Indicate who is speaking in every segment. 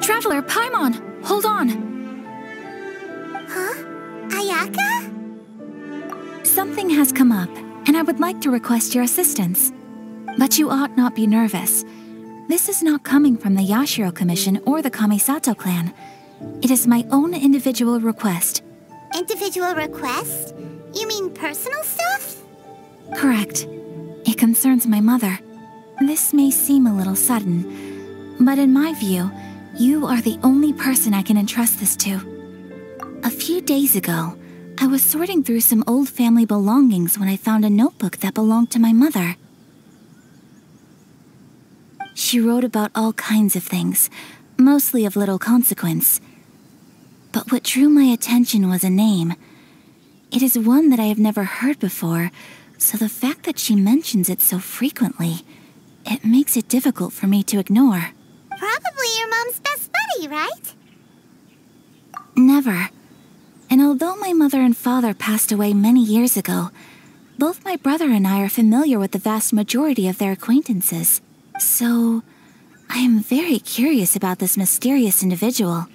Speaker 1: Traveler, Paimon! Hold on!
Speaker 2: Huh? Ayaka?
Speaker 1: Something has come up, and I would like to request your assistance. But you ought not be nervous. This is not coming from the Yashiro Commission or the Kamisato clan. It is my own individual request.
Speaker 2: Individual request? You mean personal stuff?
Speaker 1: Correct. It concerns my mother. This may seem a little sudden, but in my view, you are the only person I can entrust this to. A few days ago, I was sorting through some old family belongings when I found a notebook that belonged to my mother. She wrote about all kinds of things, mostly of little consequence. But what drew my attention was a name. It is one that I have never heard before, so the fact that she mentions it so frequently, it makes it difficult for me to ignore.
Speaker 2: Probably your mom's best buddy, right?
Speaker 1: Never. And although my mother and father passed away many years ago, both my brother and I are familiar with the vast majority of their acquaintances. So, I am very curious about this mysterious individual.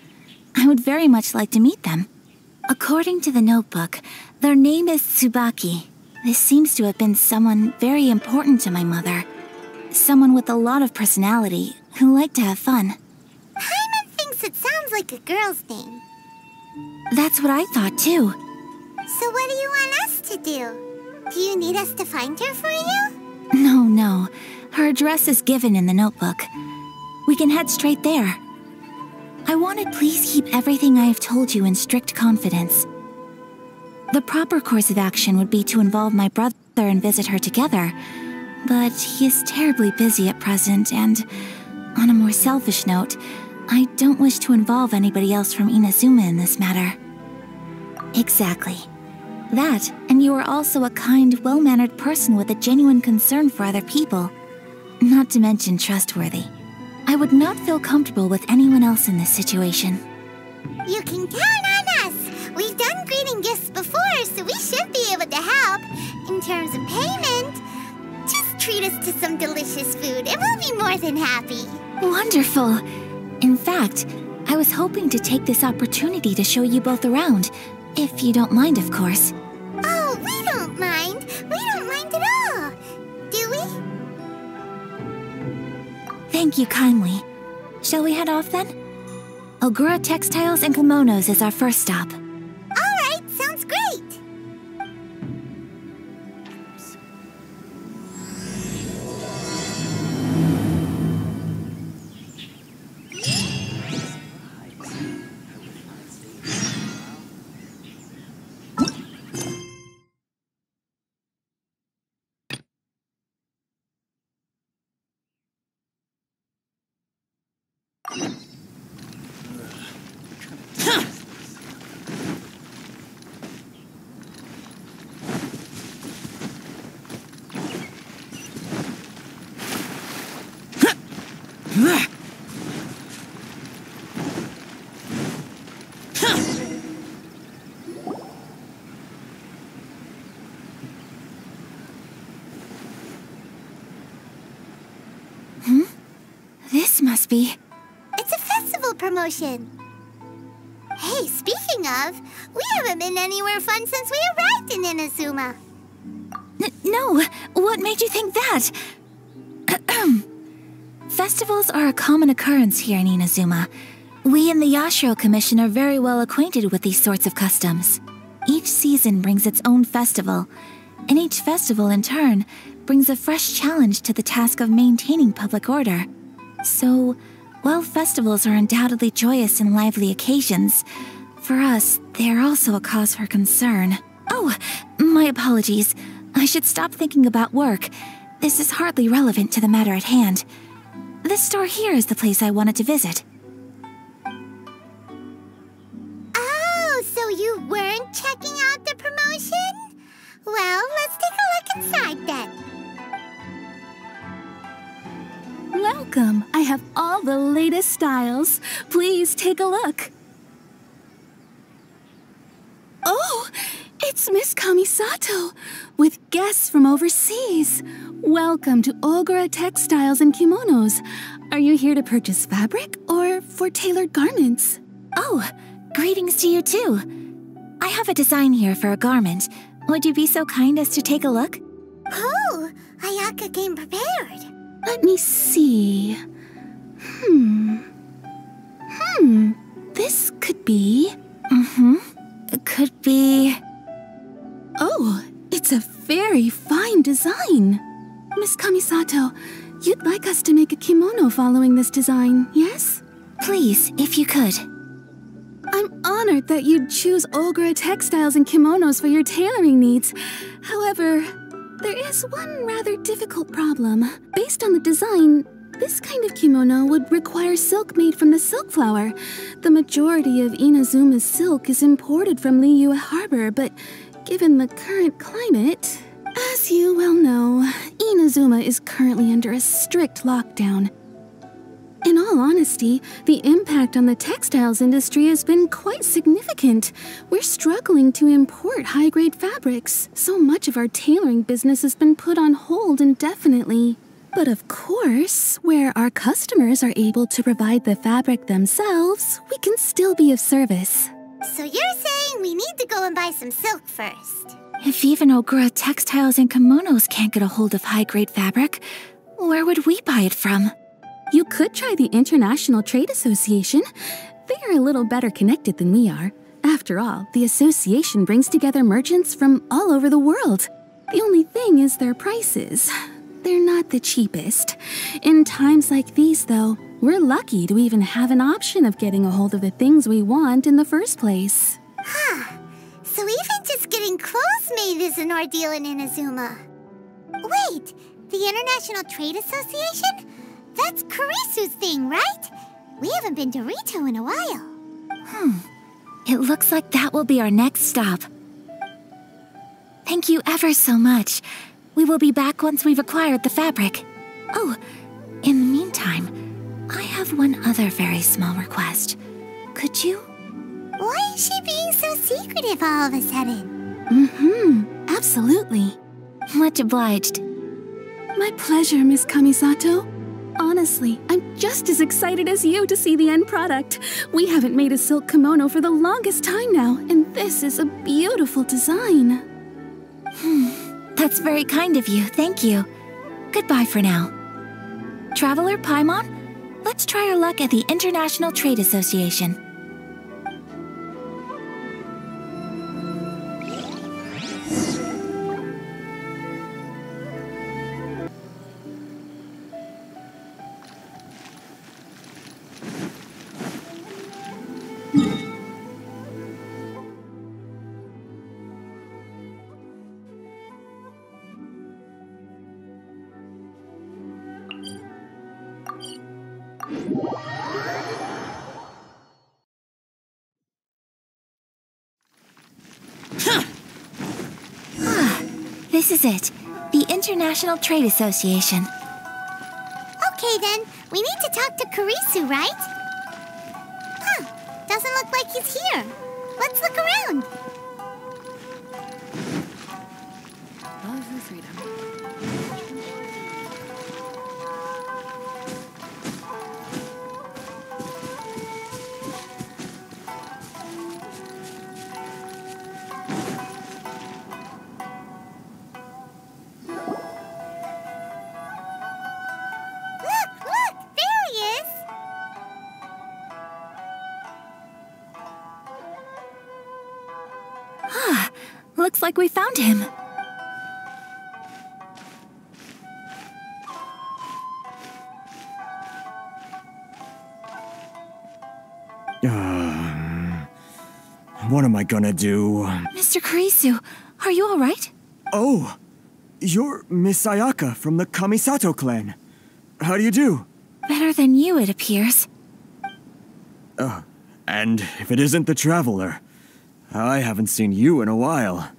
Speaker 1: I would very much like to meet them. According to the notebook, their name is Tsubaki. This seems to have been someone very important to my mother. Someone with a lot of personality, who liked to have fun.
Speaker 2: Paimon thinks it sounds like a girl's name.
Speaker 1: That's what I thought too.
Speaker 2: So what do you want us to do? Do you need us to find her for you?
Speaker 1: No. Her address is given in the notebook. We can head straight there. I wanted please keep everything I have told you in strict confidence. The proper course of action would be to involve my brother and visit her together, but he is terribly busy at present, and on a more selfish note, I don't wish to involve anybody else from Inazuma in this matter. Exactly. That, and you are also a kind, well-mannered person with a genuine concern for other people. Not to mention trustworthy. I would not feel comfortable with anyone else in this situation.
Speaker 2: You can count on us! We've done greeting gifts before, so we should be able to help. In terms of payment, just treat us to some delicious food and we'll be more than happy.
Speaker 1: Wonderful! In fact, I was hoping to take this opportunity to show you both around, if you don't mind, of course.
Speaker 2: Oh, we don't mind. We don't mind at all. Do we?
Speaker 1: Thank you kindly. Shall we head off then? Ogura Textiles and Kimonos is our first stop.
Speaker 2: All right, sounds great.
Speaker 1: This must be...
Speaker 2: It's a festival promotion. Hey, speaking of, we haven't been anywhere fun since we arrived in Inazuma.
Speaker 1: No, what made you think that? Festivals are a common occurrence here in Inazuma. We in the Yashiro Commission are very well acquainted with these sorts of customs. Each season brings its own festival, and each festival in turn brings a fresh challenge to the task of maintaining public order. So, while festivals are undoubtedly joyous and lively occasions, for us, they are also a cause for concern. Oh, my apologies. I should stop thinking about work. This is hardly relevant to the matter at hand. This store here is the place I wanted to visit.
Speaker 2: Oh, so you weren't checking out the promotion? Well, let's take a look inside then.
Speaker 3: Welcome! I have all the latest styles. Please take a look. Oh, it's Miss Kamisato, with guests from overseas. Welcome to Ogura Textiles and Kimonos. Are you here to purchase fabric or for tailored garments?
Speaker 1: Oh, greetings to you too. I have a design here for a garment. Would you be so kind as to take a look?
Speaker 2: Oh, Ayaka came prepared.
Speaker 3: Let me see. This could be...
Speaker 1: It could be...
Speaker 3: Oh, it's a very fine design. Miss Kamisato, you'd like us to make a kimono following this design, yes?
Speaker 1: Please, if you could.
Speaker 3: I'm honored that you'd choose Ogura Textiles and Kimonos for your tailoring needs. However, there is one rather difficult problem. Based on the design, this kind of kimono would require silk made from the silk flower. The majority of Inazuma's silk is imported from Liyue Harbor, but given the current climate, as you well know, Inazuma is currently under a strict lockdown. In all honesty, the impact on the textiles industry has been quite significant. We're struggling to import high-grade fabrics. So much of our tailoring business has been put on hold indefinitely. But of course, where our customers are able to provide the fabric themselves, we can still be of service.
Speaker 2: So you're saying we need to go and buy some silk first?
Speaker 1: If even Ogura Textiles and Kimonos can't get a hold of high-grade fabric, where would we buy it from?
Speaker 3: You could try the International Trade Association. They are a little better connected than we are. After all, the association brings together merchants from all over the world. The only thing is their prices. They're not the cheapest. In times like these, though, we're lucky to even have an option of getting a hold of the things we want in the first place.
Speaker 2: So even just getting clothes made is an ordeal in Inazuma. Wait, the International Trade Association? That's Kurisu's thing, right? We haven't been to Rito in a while.
Speaker 1: It looks like that will be our next stop. Thank you ever so much. We will be back once we've acquired the fabric. Oh, in the meantime, I have one other very small request. Could you?
Speaker 2: Why is she being so secretive all of a sudden?
Speaker 3: Absolutely.
Speaker 1: Much obliged.
Speaker 3: My pleasure, Miss Kamisato. Honestly, I'm just as excited as you to see the end product. We haven't made a silk kimono for the longest time now, and this is a beautiful design.
Speaker 1: That's very kind of you, thank you. Goodbye for now. Traveler Paimon, let's try our luck at the International Trade Association. This is it. The International Trade Association.
Speaker 2: Okay then, we need to talk to Kurisu, right? Doesn't look like he's here. Let's look around.
Speaker 3: Love for freedom.
Speaker 2: Look, there he is.
Speaker 1: Looks like we found him.
Speaker 4: What am I gonna do?
Speaker 1: Mr. Kurisu, are you all right?
Speaker 4: Oh, you're Miss Ayaka from the Kamisato clan. How do you do?
Speaker 1: Better than you, it appears.
Speaker 4: And if it isn't the Traveler, I haven't seen you in a while.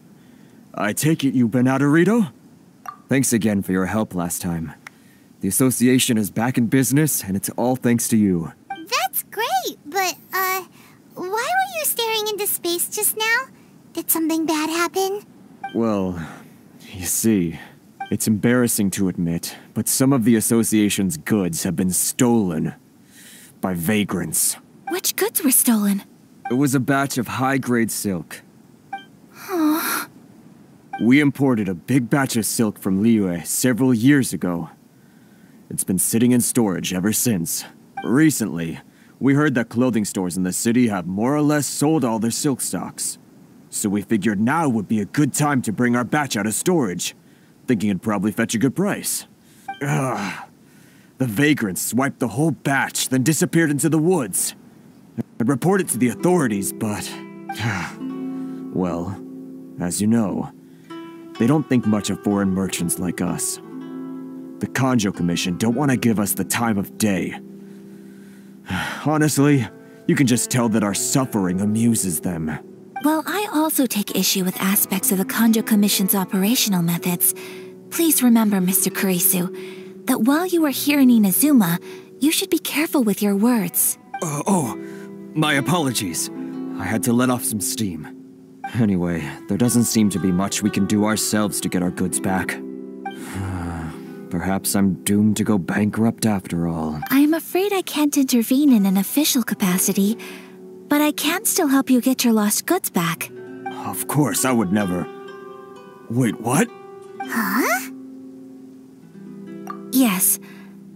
Speaker 4: I take it you've been out of Rito? Thanks again for your help last time. The association is back in business, and it's all thanks to you.
Speaker 2: That's great, but, why were you staring into space just now? Did something bad happen?
Speaker 4: Well, you see... It's embarrassing to admit, but some of the association's goods have been stolen by vagrants.
Speaker 1: Which goods were stolen?
Speaker 4: It was a batch of high-grade silk. We imported a big batch of silk from Liyue several years ago. It's been sitting in storage ever since. Recently, we heard that clothing stores in the city have more or less sold all their silk stocks. So we figured now would be a good time to bring our batch out of storage, thinking it'd probably fetch a good price. Ugh. The vagrants swiped the whole batch, then disappeared into the woods. I'd report it to the authorities, but... well, as you know, they don't think much of foreign merchants like us. The Kanjo Commission don't want to give us the time of day. Honestly, you can just tell that our suffering amuses them.
Speaker 1: While I also take issue with aspects of the Kanjo Commission's operational methods, please remember, Mr. Kurisu, that while you are here in Inazuma, you should be careful with your words.
Speaker 4: My apologies. I had to let off some steam. Anyway, there doesn't seem to be much we can do ourselves to get our goods back. Perhaps I'm doomed to go bankrupt after all.
Speaker 1: I'm afraid I can't intervene in an official capacity, but I can still help you get your lost goods back.
Speaker 4: Of course, I would never... Wait, what?
Speaker 2: Huh?
Speaker 1: Yes,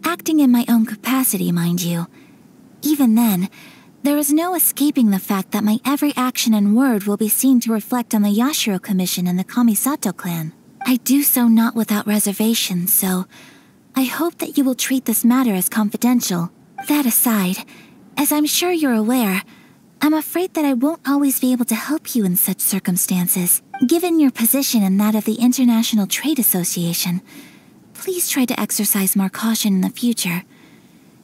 Speaker 1: acting in my own capacity, mind you. Even then, there is no escaping the fact that my every action and word will be seen to reflect on the Yashiro Commission and the Kamisato clan. I do so not without reservation, so I hope that you will treat this matter as confidential. That aside, as I'm sure you're aware, I'm afraid that I won't always be able to help you in such circumstances. Given your position and that of the International Trade Association, please try to exercise more caution in the future.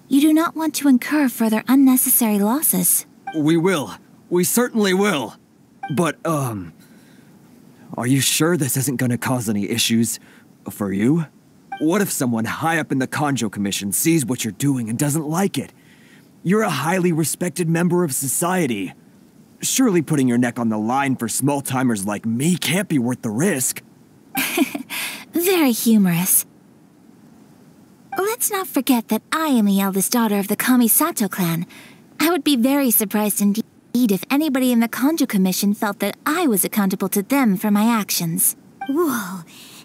Speaker 1: You do not want to incur further unnecessary losses.
Speaker 4: We will. We certainly will. But, are you sure this isn't gonna cause any issues for you? What if someone high up in the Kanjo Commission sees what you're doing and doesn't like it? You're a highly respected member of society. Surely putting your neck on the line for small-timers like me can't be worth the risk.
Speaker 1: Very humorous. Let's not forget that I am the eldest daughter of the Kamisato clan. I would be very surprised indeed if anybody in the Kanjo Commission felt that I was accountable to them for my actions.
Speaker 2: Whoa,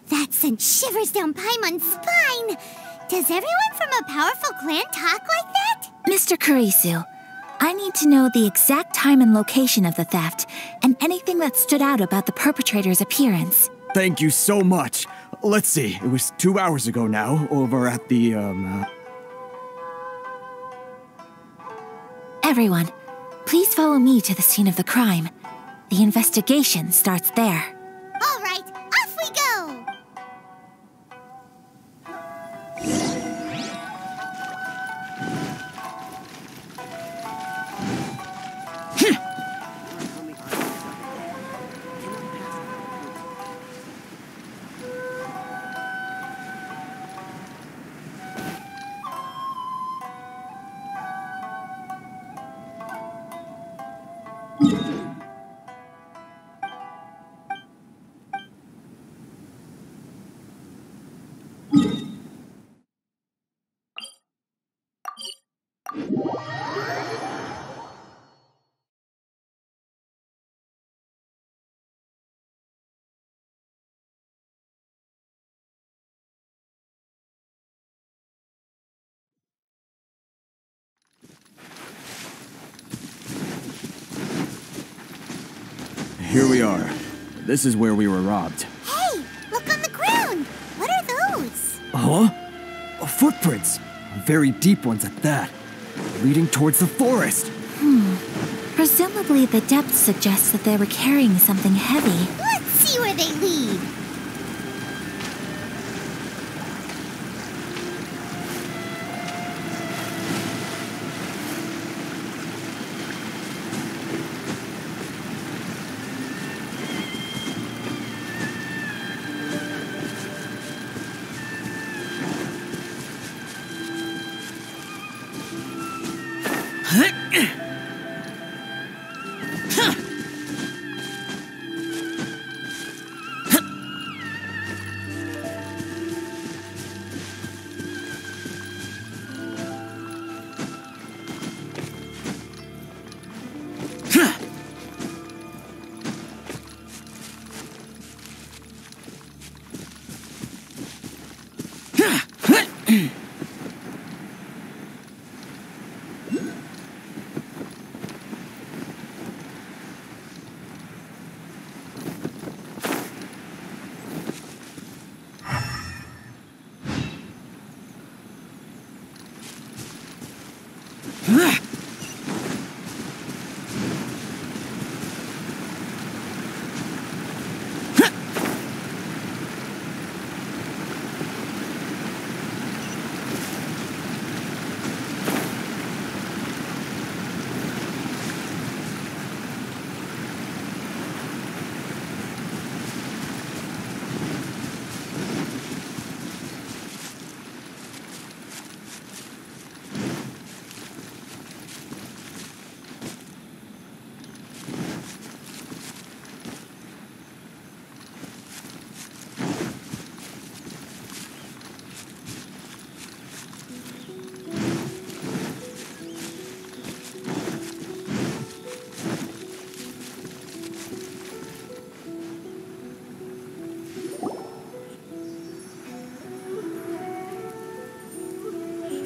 Speaker 2: that sent shivers down Paimon's spine. Does everyone from a powerful clan talk like that?
Speaker 1: Mr. Kurisu, I need to know the exact time and location of the theft, and anything that stood out about the perpetrator's appearance.
Speaker 4: Thank you so much. Let's see, it was 2 hours ago now, over at the,
Speaker 1: Everyone, please follow me to the scene of the crime. The investigation starts there.
Speaker 2: All right, off we go!
Speaker 4: Here we are. This is where we were robbed.
Speaker 2: Hey, look on the ground! What are those?
Speaker 4: Huh? Footprints! Very deep ones at that. Leading towards the forest.
Speaker 1: Presumably the depth suggests that they were carrying something heavy.
Speaker 2: Let's see where they lead.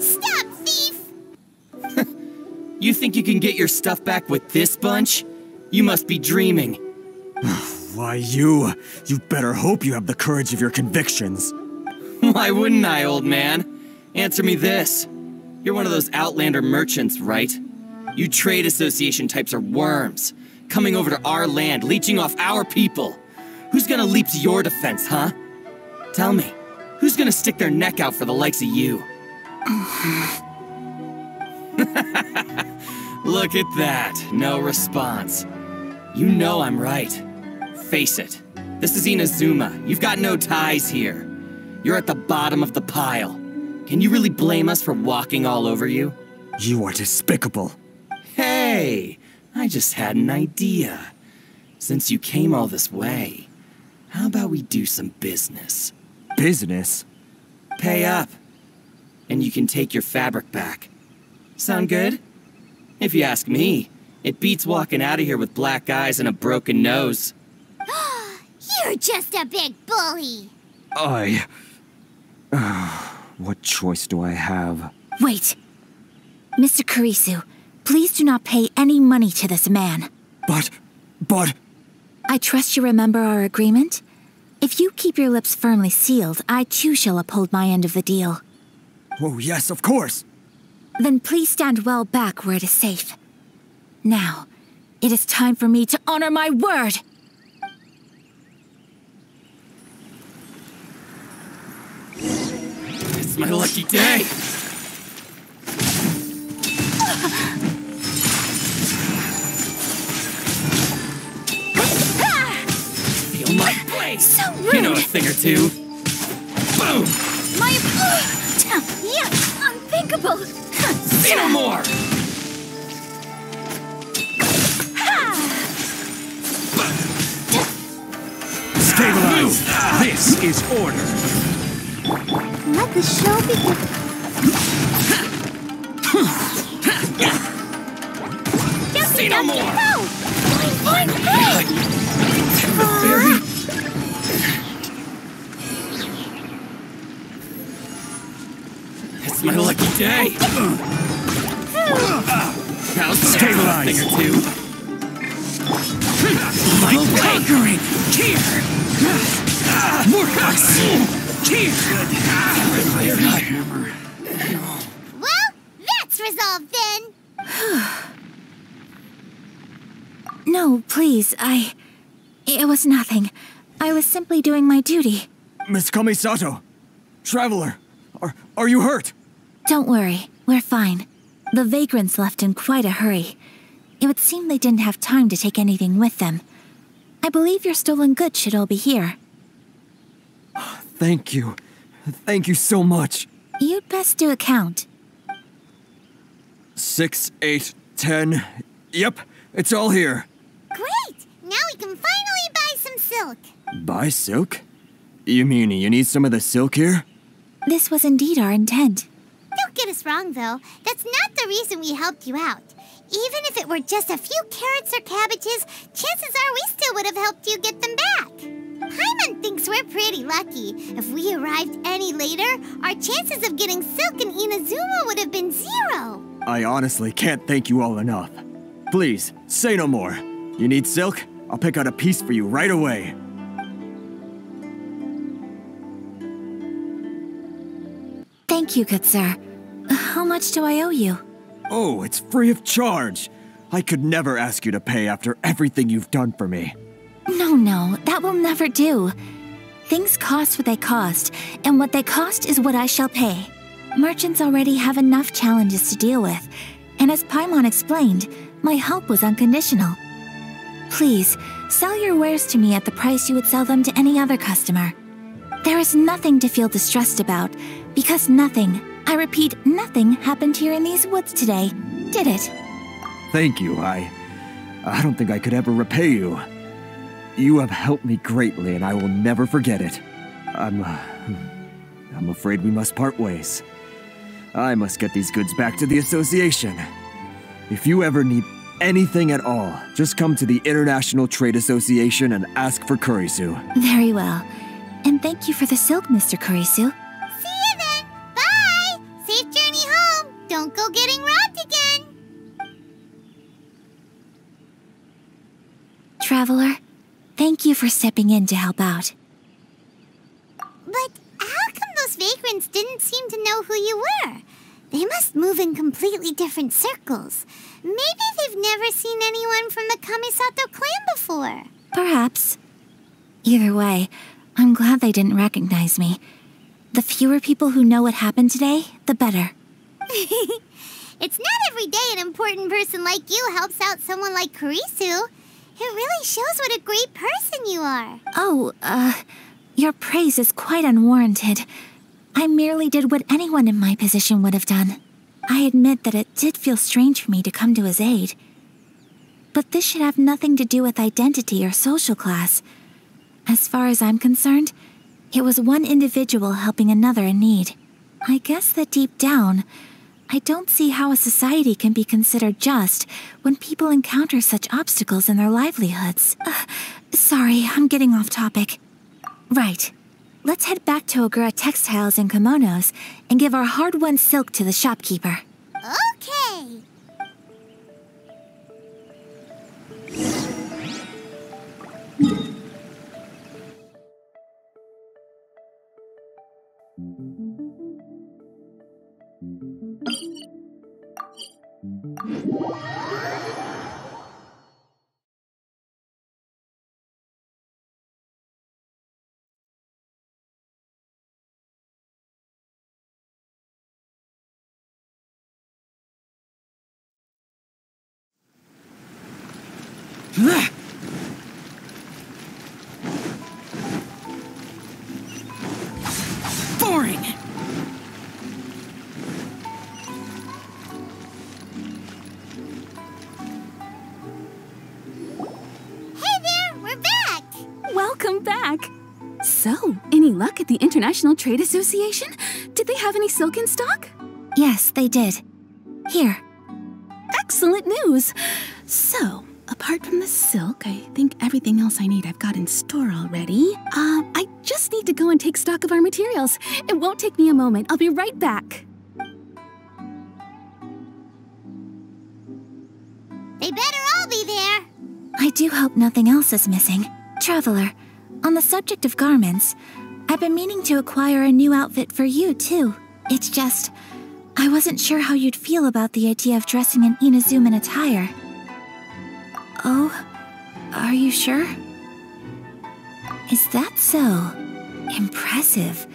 Speaker 2: Stop, thief!
Speaker 5: You think you can get your stuff back with this bunch? You must be dreaming.
Speaker 4: Why, you better hope you have the courage of your convictions.
Speaker 5: Why wouldn't I, old man? Answer me this. You're one of those Outlander merchants, right? You trade association types are worms, coming over to our land, leeching off our people. Who's gonna leap to your defense, huh? Tell me, who's gonna stick their neck out for the likes of you? Look at that, no response. You know I'm right. Face it, this is Inazuma. You've got no ties here. You're at the bottom of the pile. Can you really blame us for walking all over you?
Speaker 4: You are despicable.
Speaker 5: Hey, I just had an idea. Since you came all this way, how about we do some business?
Speaker 4: Business?
Speaker 5: Pay up, and you can take your fabric back. Sound good? If you ask me, it beats walking out of here with black eyes and a broken nose.
Speaker 2: You're just a big bully!
Speaker 4: What choice do I have?
Speaker 1: Wait. Mr. Kurisu, please do not pay any money to this man.
Speaker 4: But...
Speaker 1: I trust you remember our agreement? If you keep your lips firmly sealed, I too shall uphold my end of the deal.
Speaker 4: Oh, yes, of course.
Speaker 1: Then please stand well back where it is safe. Now, it is time for me to honor my word!
Speaker 5: It's my lucky day! Feel my blade!
Speaker 1: So rude!
Speaker 5: You know a thing or two. Boom!
Speaker 1: My... yeah, unthinkable!
Speaker 5: Say no more!
Speaker 6: Stabilize! This is order!
Speaker 2: Let the show begin.
Speaker 5: Say no more!
Speaker 2: Fine.
Speaker 5: It's my lucky day! Now
Speaker 6: Stabilize.
Speaker 5: A thing or two. My blade!
Speaker 6: Conquering! Here! More cuts! Here!
Speaker 2: Well, that's resolved then.
Speaker 1: No, please, It was nothing. I was simply doing my duty.
Speaker 4: Miss Kamisato! Traveler! Are you hurt?
Speaker 1: Don't worry, we're fine. The vagrants left in quite a hurry. It would seem they didn't have time to take anything with them. I believe your stolen goods should all be here.
Speaker 4: Thank you. Thank you so much.
Speaker 1: You'd best do a count.
Speaker 4: 6, 8, 10. Yep, it's all here.
Speaker 2: Great! Now we can finally buy some silk.
Speaker 4: Buy silk? You mean you need some of the silk here?
Speaker 1: This was indeed our intent.
Speaker 2: Don't get us wrong, though. That's not the reason we helped you out. Even if it were just a few carrots or cabbages, chances are we still would have helped you get them back. Paimon thinks we're pretty lucky. If we arrived any later, our chances of getting silk in Inazuma would have been 0.
Speaker 4: I honestly can't thank you all enough. Please, say no more. You need silk? I'll pick out a piece for you right away.
Speaker 1: Thank you, good sir. How much do I owe you?
Speaker 4: Oh, it's free of charge. I could never ask you to pay after everything you've done for me.
Speaker 1: No, that will never do. Things cost what they cost, and what they cost is what I shall pay. Merchants already have enough challenges to deal with, and as Paimon explained, my help was unconditional. Please, sell your wares to me at the price you would sell them to any other customer. There is nothing to feel distressed about, because nothing, I repeat, nothing happened here in these woods today, did it?
Speaker 4: Thank you. I don't think I could ever repay you. You have helped me greatly, and I will never forget it. I'm afraid we must part ways. I must get these goods back to the association. If you ever need anything at all, just come to the International Trade Association and ask for Kurisu.
Speaker 1: Very well. And thank you for the silk, Mr. Kurisu.
Speaker 2: See you then! Bye! Safe journey home! Don't go getting robbed again.
Speaker 1: Traveler, thank you for stepping in to help out.
Speaker 2: But how come those vagrants didn't seem to know who you were? They must move in completely different circles. Maybe they've never seen anyone from the Kamisato clan before.
Speaker 1: Perhaps. Either way, I'm glad they didn't recognize me. The fewer people who know what happened today, the better.
Speaker 2: It's not every day an important person like you helps out someone like Kurisu. It really shows what a great person you are.
Speaker 1: Oh, your praise is quite unwarranted. I merely did what anyone in my position would have done. I admit that it did feel strange for me to come to his aid. But this should have nothing to do with identity or social class. As far as I'm concerned, it was one individual helping another in need. I guess that deep down, I don't see how a society can be considered just when people encounter such obstacles in their livelihoods. Sorry, I'm getting off topic. Right. Let's head back to Ogura Textiles and Kimonos and give our hard-won silk to the shopkeeper.
Speaker 2: Okay.
Speaker 6: Boring!
Speaker 2: Hey there, we're back!
Speaker 3: Welcome back! So, any luck at the International Trade Association? Did they have any silk in stock?
Speaker 1: Yes, they did. Here.
Speaker 3: Excellent news! So, apart from the silk, I think everything else I need I've got in store already. I just need to go and take stock of our materials. It won't take me a moment. I'll be right back.
Speaker 2: They better all be there.
Speaker 1: I do hope nothing else is missing. Traveler, on the subject of garments, I've been meaning to acquire a new outfit for you, too. It's just, I wasn't sure how you'd feel about the idea of dressing in Inazuman attire. Oh, are you sure? Is that so? Impressive.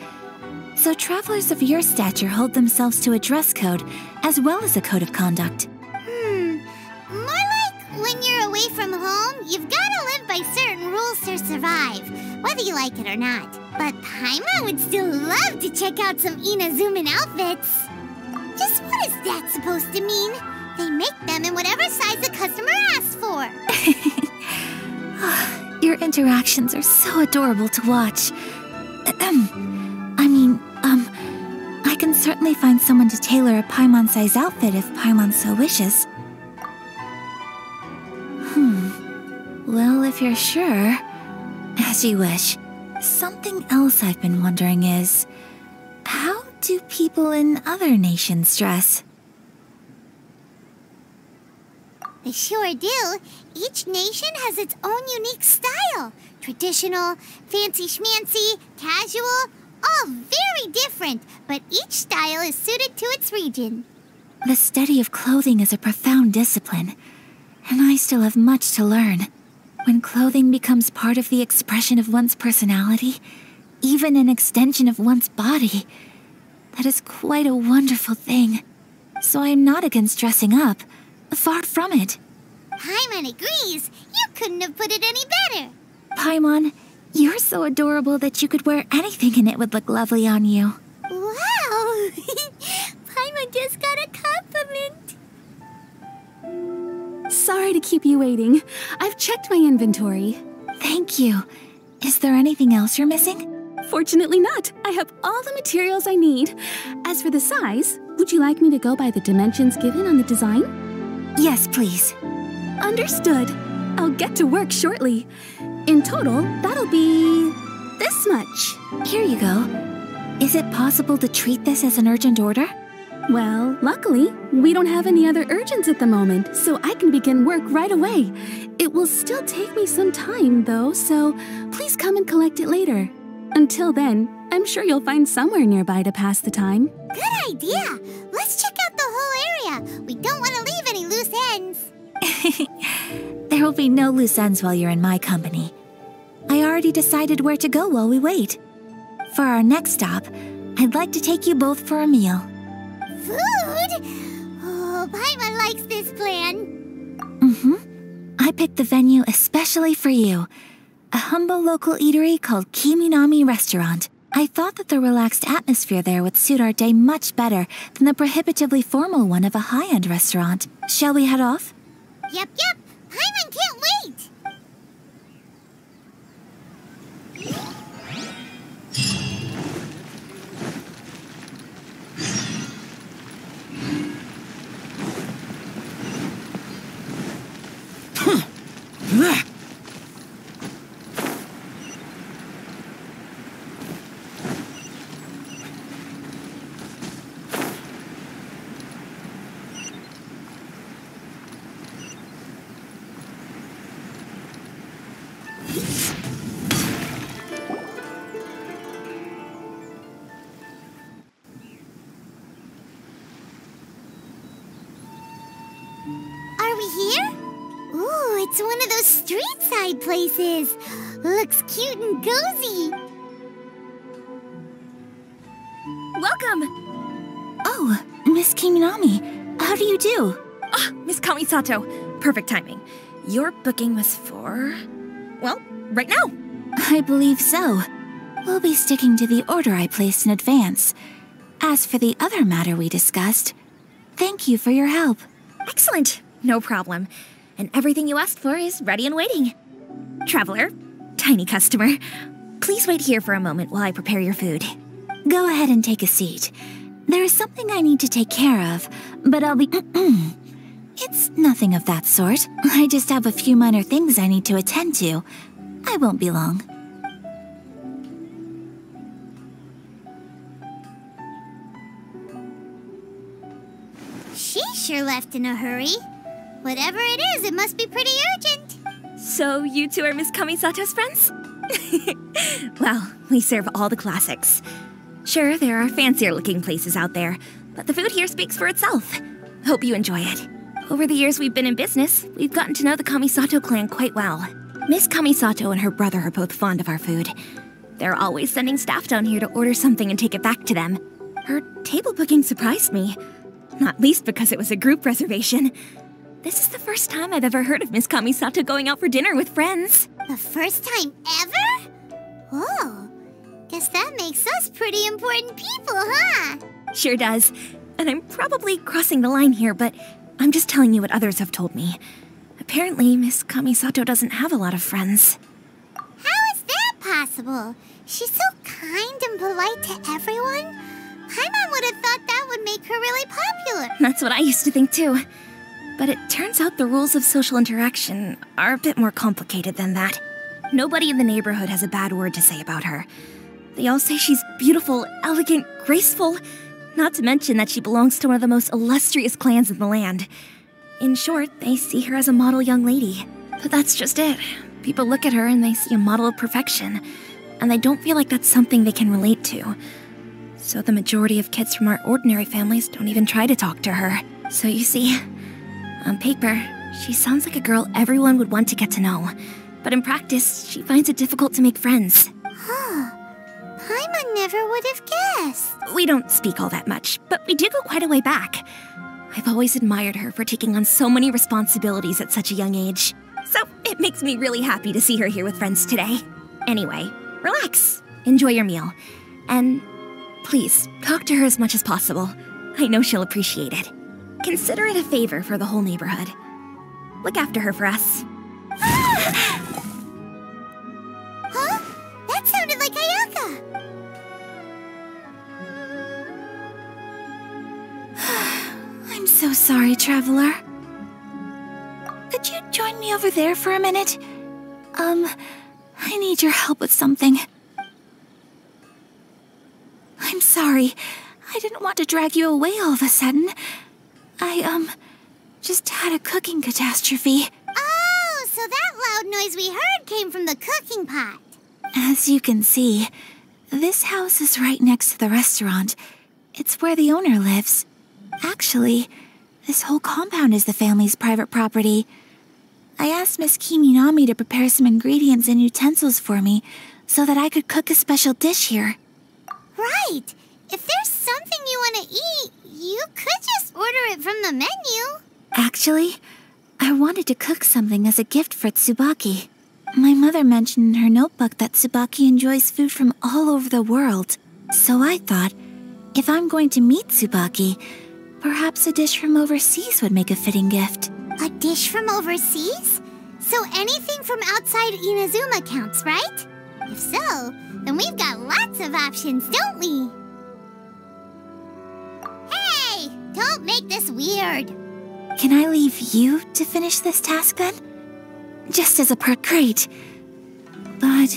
Speaker 1: So travelers of your stature hold themselves to a dress code, as well as a code of conduct.
Speaker 2: More like when you're away from home, you've gotta live by certain rules to survive, whether you like it or not. But Paimon would still love to check out some Inazuman outfits. Just what is that supposed to mean? They make them in whatever size the customer asks for.
Speaker 1: Your interactions are so adorable to watch. I can certainly find someone to tailor a Paimon-size outfit if Paimon so wishes. Well, if you're sure, as you wish. Something else I've been wondering is, how do people in other nations dress?
Speaker 2: They sure do. Each nation has its own unique style. Traditional, fancy schmancy, casual, all very different, but each style is suited to its region.
Speaker 1: The study of clothing is a profound discipline, and I still have much to learn. When clothing becomes part of the expression of one's personality, even an extension of one's body, that is quite a wonderful thing. So I am not against dressing up. Far from it.
Speaker 2: Paimon agrees. You couldn't have put it any better.
Speaker 1: Paimon, you're so adorable that you could wear anything and it would look lovely on you.
Speaker 2: Wow! Paimon just got a compliment.
Speaker 3: Sorry to keep you waiting. I've checked my inventory.
Speaker 1: Thank you. Is there anything else you're missing?
Speaker 3: Fortunately not. I have all the materials I need. As for the size, would you like me to go by the dimensions given on the design?
Speaker 1: Yes, please.
Speaker 3: Understood. I'll get to work shortly. In total, that'll be this much.
Speaker 1: Here you go. Is it possible to treat this as an urgent order?
Speaker 3: Well, luckily, we don't have any other urgents at the moment, so I can begin work right away. It will still take me some time, though, so please come and collect it later. Until then, I'm sure you'll find somewhere nearby to pass the time.
Speaker 2: Good idea! Let's check out the whole area. We don't want to leave any loose ends.
Speaker 1: There will be no loose ends while you're in my company. I already decided where to go while we wait. For our next stop, I'd like to take you both for a meal.
Speaker 2: Food? Oh, Paimon likes this plan.
Speaker 1: I picked the venue especially for you. A humble local eatery called Kiminami Restaurant. I thought that the relaxed atmosphere there would suit our day much better than the prohibitively formal one of a high-end restaurant. Shall we head off?
Speaker 2: Yep. Paimon can't wait. Are we here? Ooh, it's one of those street-side places. Looks cute and cozy.
Speaker 7: Welcome!
Speaker 1: Oh, Miss Kiminami, how do you do?
Speaker 7: Ah, Miss Kamisato. Perfect timing. Your booking was for... well, right now.
Speaker 1: I believe so. We'll be sticking to the order I placed in advance. As for the other matter we discussed, thank you for your help.
Speaker 7: Excellent. No problem. And everything you asked for is ready and waiting. Traveler, tiny customer, please wait here for a moment while I prepare your food.
Speaker 1: Go ahead and take a seat. There is something I need to take care of, but I'll be... It's nothing of that sort. I just have a few minor things I need to attend to. I won't be long.
Speaker 2: She sure left in a hurry. Whatever it is, it must be pretty urgent.
Speaker 7: So you two are Miss Kamisato's friends? Well, we serve all the classics. Sure, there are fancier-looking places out there, but the food here speaks for itself. Hope you enjoy it. Over the years we've been in business, we've gotten to know the Kamisato clan quite well. Miss Kamisato and her brother are both fond of our food. They're always sending staff down here to order something and take it back to them. Her table booking surprised me, not least because it was a group reservation. This is the first time I've ever heard of Miss Kamisato going out for dinner with friends.
Speaker 2: The first time ever? Oh, guess that makes us pretty important people, huh?
Speaker 7: Sure does. And I'm probably crossing the line here, but I'm just telling you what others have told me. Apparently, Miss Kamisato doesn't have a lot of friends.
Speaker 2: How is that possible? She's so kind and polite to everyone. Paimon would have thought that would make her really popular.
Speaker 7: That's what I used to think too. But it turns out the rules of social interaction are a bit more complicated than that. Nobody in the neighborhood has a bad word to say about her. They all say she's beautiful, elegant, graceful, not to mention that she belongs to one of the most illustrious clans in the land. In short, they see her as a model young lady. But that's just it. People look at her and they see a model of perfection, and they don't feel like that's something they can relate to. So the majority of kids from our ordinary families don't even try to talk to her. So you see, on paper, she sounds like a girl everyone would want to get to know. But in practice, she finds it difficult to make friends.
Speaker 2: Huh. Paimon never would have guessed.
Speaker 7: We don't speak all that much, but we do go quite a way back. I've always admired her for taking on so many responsibilities at such a young age. So it makes me really happy to see her here with friends today. Anyway, relax, enjoy your meal, and please, talk to her as much as possible. I know she'll appreciate it. Consider it a favor for the whole neighborhood. Look after her for us.
Speaker 2: Huh? That sounded like Ayaka.
Speaker 1: I'm so sorry, Traveler. Could you join me over there for a minute? I need your help with something. I'm sorry. I didn't want to drag you away all of a sudden. I, just had a cooking catastrophe.
Speaker 2: Oh, so that loud noise we heard came from the cooking pot.
Speaker 1: As you can see, this house is right next to the restaurant. It's where the owner lives. Actually, this whole compound is the family's private property. I asked Miss Kiminami to prepare some ingredients and utensils for me so that I could cook a special dish here.
Speaker 2: Right. If there's something you want to eat, you could just order it from the menu.
Speaker 1: Actually, I wanted to cook something as a gift for Tsubaki. My mother mentioned in her notebook that Tsubaki enjoys food from all over the world. So I thought, if I'm going to meet Tsubaki, perhaps a dish from overseas would make a fitting gift.
Speaker 2: A dish from overseas? So anything from outside Inazuma counts, right? If so, then we've got lots of options, don't we? Hey! Don't make this weird.
Speaker 1: Can I leave you to finish this task then? Just as a perk, great. But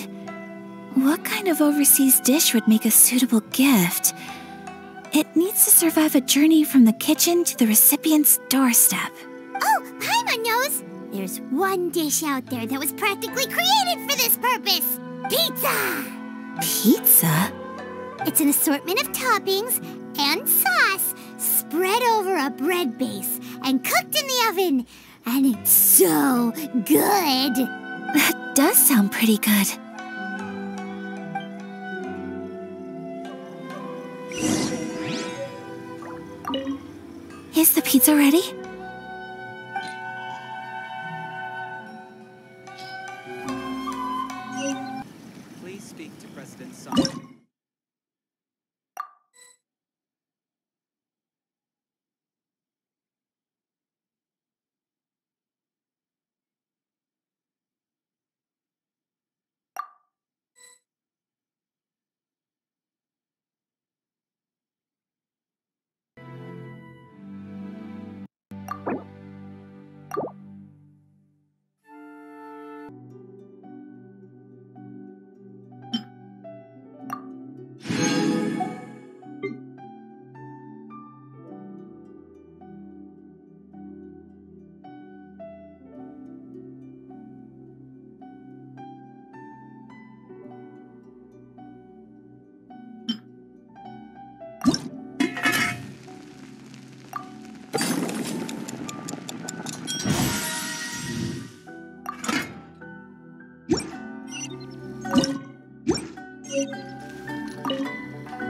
Speaker 1: what kind of overseas dish would make a suitable gift? It needs to survive a journey from the kitchen to the recipient's doorstep.
Speaker 2: Oh, Paimon knows! There's one dish out there that was practically created for this purpose. Pizza!
Speaker 1: Pizza?
Speaker 2: It's an assortment of toppings and sauce spread over a bread base and cooked in the oven. And it's so good!
Speaker 1: That does sound pretty good. Is the pizza ready?
Speaker 8: Please speak to President Song.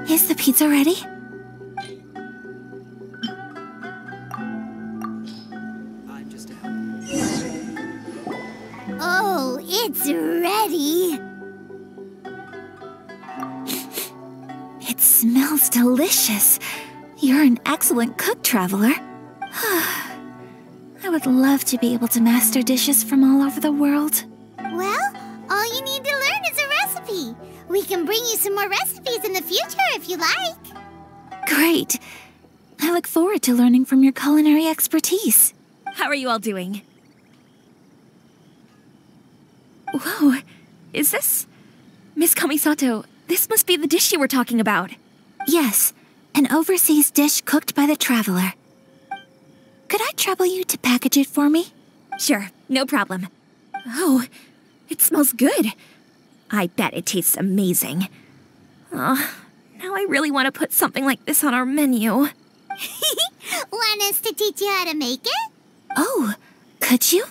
Speaker 1: Is the pizza ready?
Speaker 8: I'm just a
Speaker 2: Oh, it's ready!
Speaker 1: It smells delicious. You're an excellent cook, Traveler. I would love to be able to master dishes from all over the world.
Speaker 2: Well, all you need to learn is a recipe. We can bring you some more recipes in the future if you like.
Speaker 1: Great. I look forward to learning from your culinary expertise.
Speaker 7: How are you all doing? Whoa, is this... Miss Kamisato, this must be the dish you were talking about.
Speaker 1: Yes, an overseas dish cooked by the Traveler. Could I trouble you to package it for me?
Speaker 7: Sure, no problem. Oh, it smells good. I bet it tastes amazing. Oh, now I really want to put something like this on our menu.
Speaker 2: Want us to teach you how to make it?
Speaker 1: Oh, could you?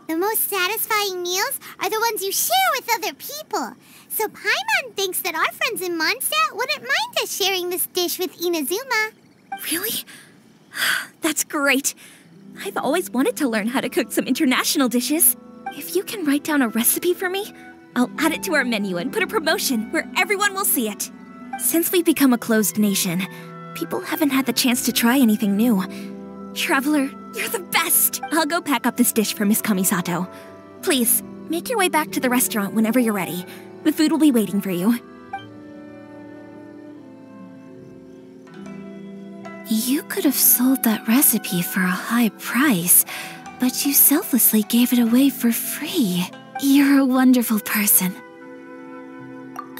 Speaker 2: The most satisfying meals are the ones you share with other people. So Paimon thinks that our friends in Mondstadt wouldn't mind us sharing this dish with Inazuma.
Speaker 7: Really? That's great. I've always wanted to learn how to cook some international dishes. If you can write down a recipe for me, I'll add it to our menu and put a promotion where everyone will see it. Since we've become a closed nation, people haven't had the chance to try anything new. Traveler, you're the best! I'll go pack up this dish for Miss Kamisato. Please, make your way back to the restaurant whenever you're ready. The food will be waiting for you.
Speaker 1: You could have sold that recipe for a high price, but you selflessly gave it away for free. You're a wonderful person.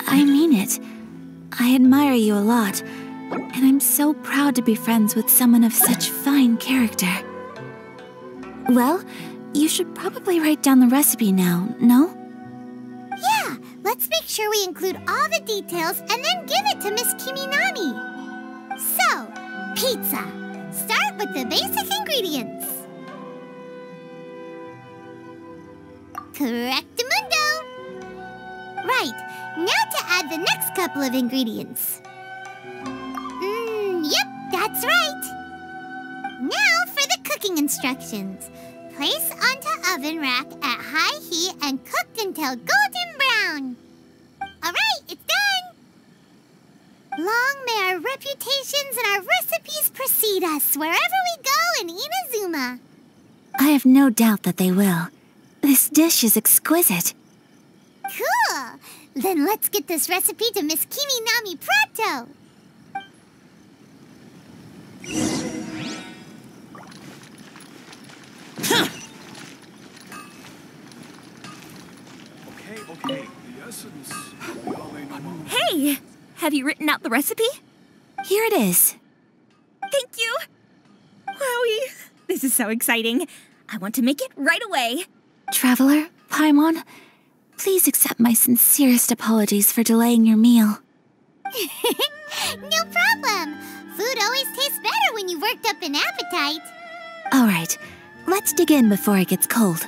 Speaker 1: I mean it. I admire you a lot, and I'm so proud to be friends with someone of such fine character. Well, you should probably write down the recipe now, no?
Speaker 2: Yeah, let's make sure we include all the details and then give it to Miss Kiminami. So, pizza. Start with the basic ingredients. Correctamundo! Right, now to add the next couple of ingredients. Yep, that's right. Now for the cooking instructions. Place onto oven rack at high heat and cooked until golden brown. Alright, it's done! Long may our reputations and our recipes precede us wherever we go in Inazuma.
Speaker 1: I have no doubt that they will. This dish is exquisite.
Speaker 2: Cool! Then let's get this recipe to Miss Kiminami pronto!
Speaker 6: Okay. The essence.
Speaker 7: Hey! Have you written out the recipe?
Speaker 1: Here it is.
Speaker 7: Thank you! Wowie! This is so exciting. I want to make it right away.
Speaker 1: Traveler, Paimon, please accept my sincerest apologies for delaying your meal.
Speaker 2: No problem. Food always tastes better when you've worked up an appetite.
Speaker 1: All right, let's dig in before it gets cold.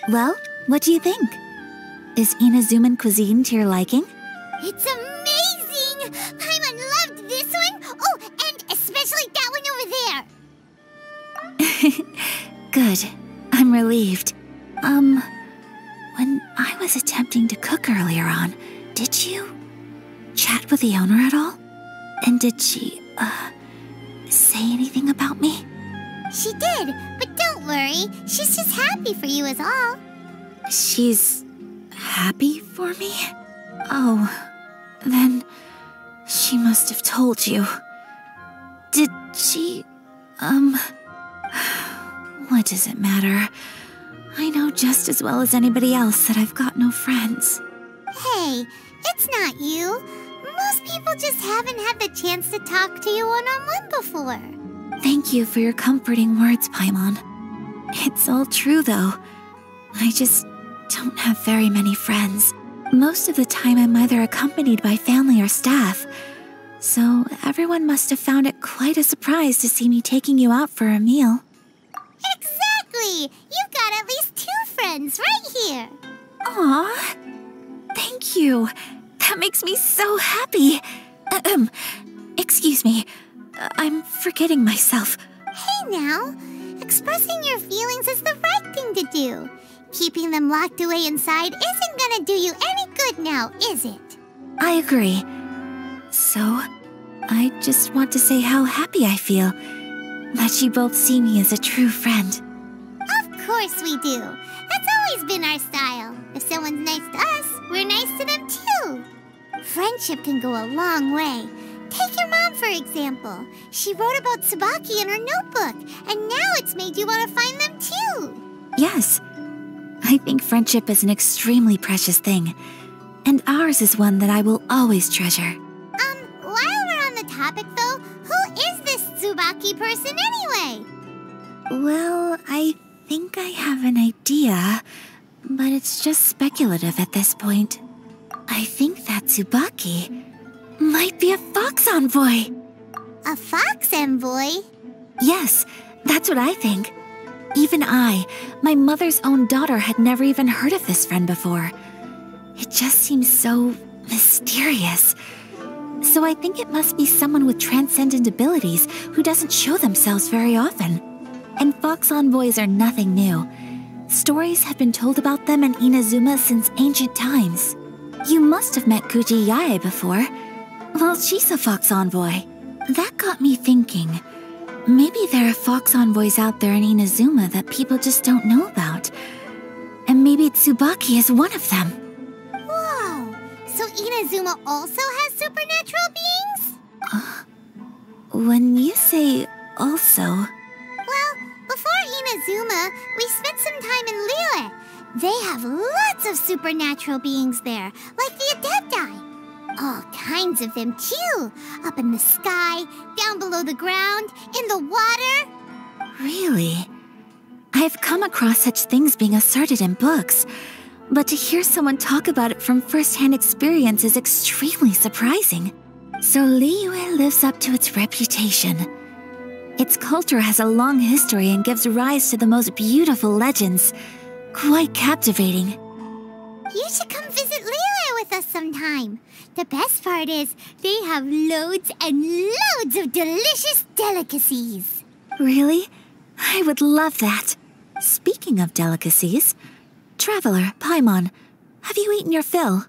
Speaker 1: Well, what do you think? Is Inazuman cuisine to your liking?
Speaker 2: It's amazing! Paimon loved this one. Oh, and especially that one over there.
Speaker 1: Good. I'm relieved. When I was attempting to cook earlier on, did you chat with the owner at all? And did she, say anything about me?
Speaker 2: She did, but don't worry. She's just happy for you is all.
Speaker 1: She's happy for me? Oh, then she must have told you. Did she, what does it matter? I know just as well as anybody else that I've got no friends.
Speaker 2: Hey, it's not you. Most people just haven't had the chance to talk to you one-on-one before.
Speaker 1: Thank you for your comforting words, Paimon. It's all true, though. I just don't have very many friends. Most of the time I'm either accompanied by family or staff. So everyone must have found it quite a surprise to see me taking you out for a meal.
Speaker 2: Exactly! You've got at least 2 friends right here.
Speaker 1: Aw, thank you. That makes me so happy. Excuse me. I'm forgetting myself.
Speaker 2: Hey now, expressing your feelings is the right thing to do. Keeping them locked away inside isn't gonna do you any good now, is it?
Speaker 1: I agree. So, I just want to say how happy I feel that you both see me as a true friend.
Speaker 2: Of course we do. That's always been our style. If someone's nice to us, we're nice to them too. Friendship can go a long way. Take your mom, for example. She wrote about Tsubaki in her notebook, and now it's made you want to find them too.
Speaker 1: Yes. I think friendship is an extremely precious thing, and ours is one that I will always treasure.
Speaker 2: While we're on the topic though, who is this Tsubaki person anyway?
Speaker 1: Well, I think I have an idea, but it's just speculative at this point. I think that Tsubaki might be a fox envoy.
Speaker 2: A fox envoy?
Speaker 1: Yes, that's what I think. Even I, my mother's own daughter, had never even heard of this friend before. It just seems so mysterious. So I think it must be someone with transcendent abilities who doesn't show themselves very often. And fox envoys are nothing new. Stories have been told about them in Inazuma since ancient times. You must have met Kuji Yae before. Well, she's a fox envoy. That got me thinking. Maybe there are fox envoys out there in Inazuma that people just don't know about. And maybe Tsubaki is one of them.
Speaker 2: Whoa! So Inazuma also has supernatural beings?
Speaker 1: When you say also...
Speaker 2: Well, before Inazuma, we spent some time in Liyue. They have lots of supernatural beings there, like the adepti. All kinds of them, too. Up in the sky, down below the ground, in the water.
Speaker 1: Really? I've come across such things being asserted in books, but to hear someone talk about it from first-hand experience is extremely surprising. So Liyue lives up to its reputation. Its culture has a long history and gives rise to the most beautiful legends. Quite captivating.
Speaker 2: You should come visit Liyue with us sometime. The best part is, they have loads and loads of delicious delicacies.
Speaker 1: Really? I would love that. Speaking of delicacies, Traveler, Paimon, have you eaten your fill?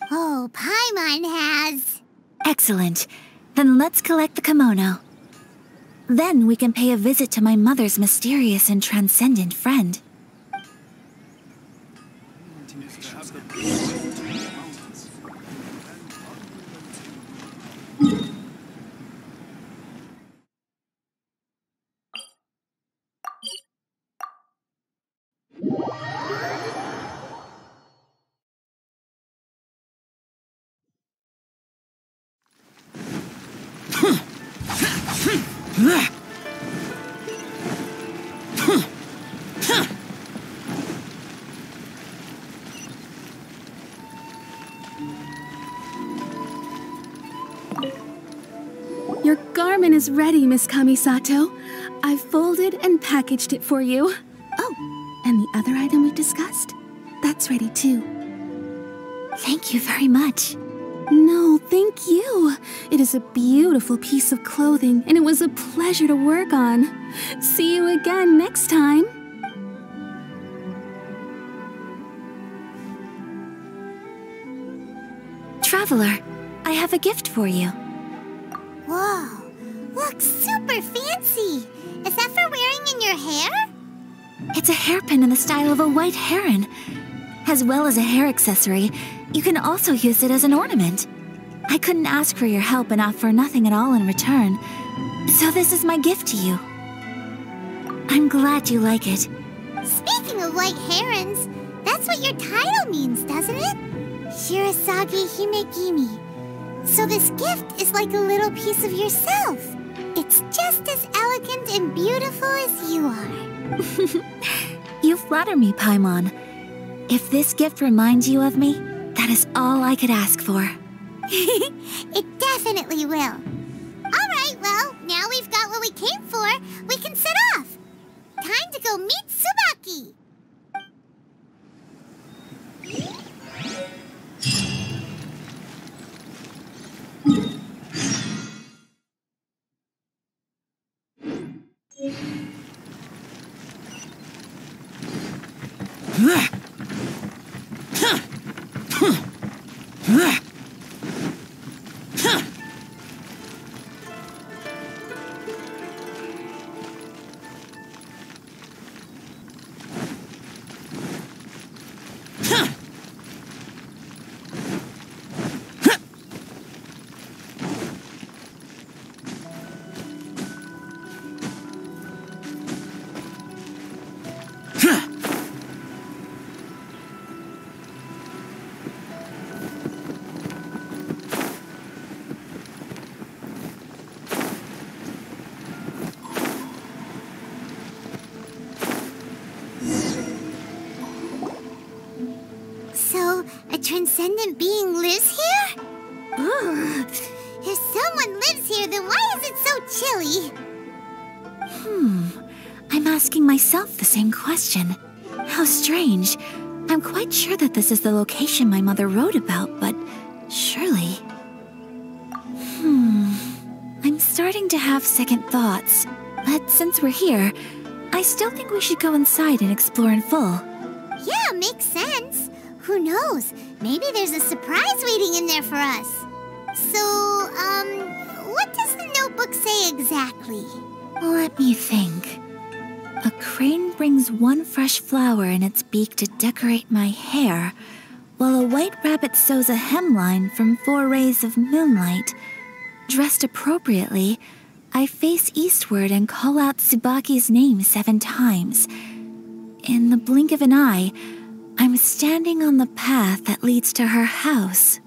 Speaker 2: Oh, Paimon has.
Speaker 1: Excellent. Then let's collect the kimono. Then we can pay a visit to my mother's mysterious and transcendent friend.
Speaker 3: Your garment is ready, Miss Kamisato. I've folded and packaged it for you. Oh, and the other item we discussed? That's ready too.
Speaker 1: Thank you very much.
Speaker 3: No, thank you. It is a beautiful piece of clothing, and it was a pleasure to work on. See you again next time.
Speaker 1: Traveler, I have a gift for you.
Speaker 2: Whoa, looks super fancy. Is that for wearing in your hair?
Speaker 1: It's a hairpin in the style of a white heron. As well as a hair accessory, you can also use it as an ornament. I couldn't ask for your help and offer nothing at all in return, so this is my gift to you. I'm glad you like it.
Speaker 2: Speaking of white herons, that's what your title means, doesn't it? Shirasagi Himegimi. So this gift is like a little piece of yourself. It's just as elegant and beautiful as you are.
Speaker 1: You flatter me, Paimon. If this gift reminds you of me, that is all I could ask for.
Speaker 2: It definitely will. Alright, well, now we've got what we came for, we can set off. Time to go meet Tsubaki. So, a transcendent being lives here? Ugh. If someone lives here, then why is it so chilly?
Speaker 1: I'm asking myself the same question. How strange. I'm quite sure that this is the location my mother wrote about, but surely... I'm starting to have second thoughts. But since we're here, I still think we should go inside and explore in full.
Speaker 2: Yeah, makes sense. Who knows? Maybe there's a surprise waiting in there for us. So, what does the notebook say exactly?
Speaker 1: Let me think. A crane brings one fresh flower in its beak to decorate my hair, while a white rabbit sews a hemline from 4 rays of moonlight. Dressed appropriately, I face eastward and call out Tsubaki's name 7 times. In the blink of an eye, I'm standing on the path that leads to her house.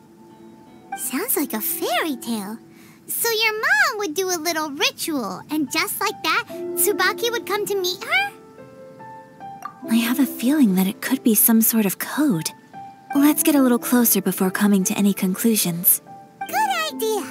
Speaker 2: Sounds like a fairy tale. So your mom would do a little ritual, and just like that, Tsubaki would come to meet her?
Speaker 1: I have a feeling that it could be some sort of code. Let's get a little closer before coming to any conclusions.
Speaker 2: Good idea.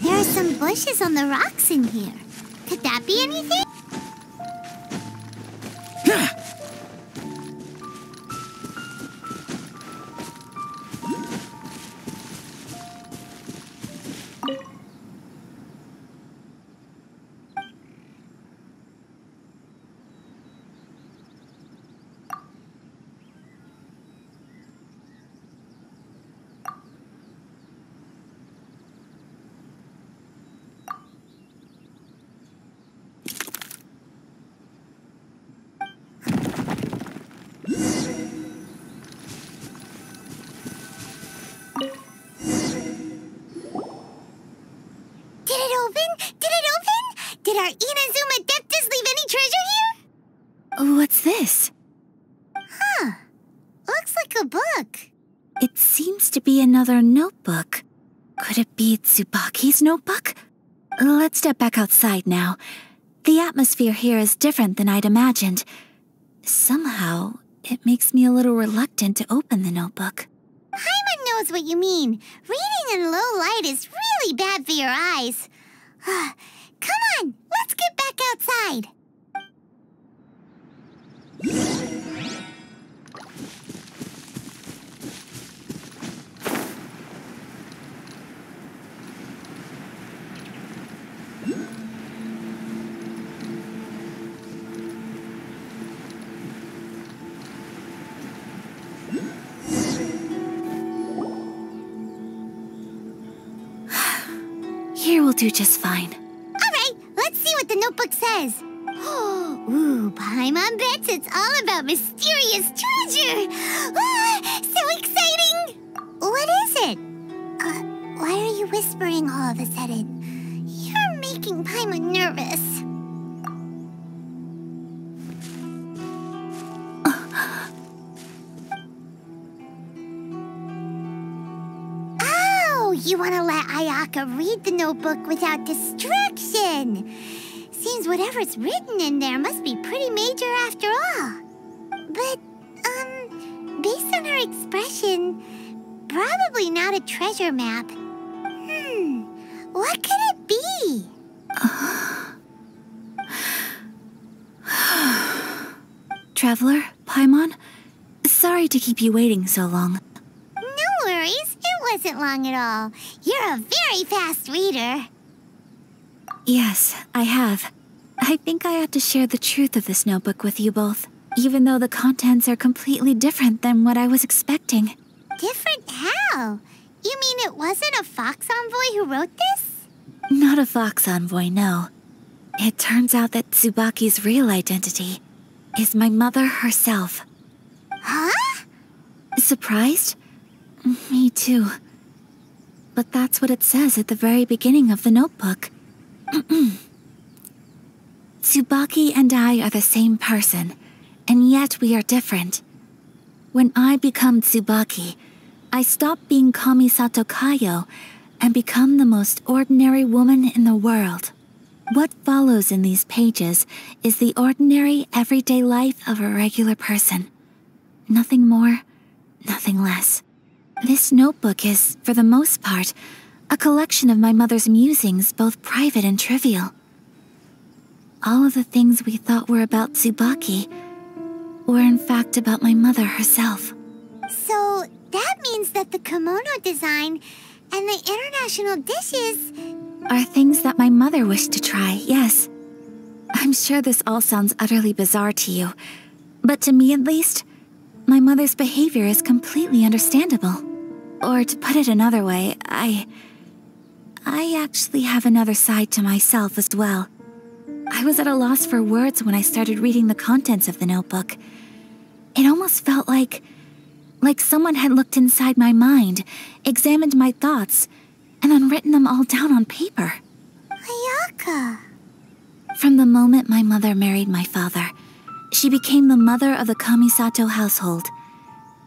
Speaker 2: There are some bushes on the rocks in here. Could that be anything? Did our Inazuma Adeptus leave any treasure here?
Speaker 1: What's this?
Speaker 2: Huh. Looks like a book.
Speaker 1: It seems to be another notebook. Could it be Tsubaki's notebook? Let's step back outside now. The atmosphere here is different than I'd imagined. Somehow, it makes me a little reluctant to open the notebook.
Speaker 2: Paimon knows what you mean. Reading in low light is really bad for your eyes. Come on, let's get back outside.
Speaker 1: Here will do just fine.
Speaker 2: Let's see what the notebook says. Ooh, Paimon bets it's all about mysterious treasure. So exciting! What is it? Why are you whispering all of a sudden? You're making Paimon nervous. You want to let Ayaka read the notebook without distraction. Seems whatever's written in there must be pretty major after all. But, based on her expression, probably not a treasure map. What could it be?
Speaker 1: Traveler, Paimon, sorry to keep you waiting so long.
Speaker 2: No worries. It wasn't long at all. You're a very fast reader.
Speaker 1: Yes, I have. I think I have to share the truth of this notebook with you both, even though the contents are completely different than what I was expecting.
Speaker 2: Different how? You mean it wasn't a Fox Envoy who wrote this?
Speaker 1: Not a Fox Envoy, no. It turns out that Tsubaki's real identity is my mother herself.
Speaker 2: Huh?
Speaker 1: Surprised? Me too. But that's what it says at the very beginning of the notebook. Tsubaki and I are the same person, and yet we are different. When I become Tsubaki, I stop being Kamisato Kayo and become the most ordinary woman in the world. What follows in these pages is the ordinary, everyday life of a regular person. Nothing more, nothing less. This notebook is, for the most part, a collection of my mother's musings, both private and trivial. All of the things we thought were about Tsubaki were in fact about my mother herself.
Speaker 2: So that means that the kimono design and the international dishes
Speaker 1: are things that my mother wished to try, yes. I'm sure this all sounds utterly bizarre to you, but to me at least, my mother's behavior is completely understandable. Or to put it another way, I actually have another side to myself as well. I was at a loss for words when I started reading the contents of the notebook. It almost felt like someone had looked inside my mind, examined my thoughts, and then written them all down on paper.
Speaker 2: Ayaka.
Speaker 1: From the moment my mother married my father, she became the mother of the Kamisato household,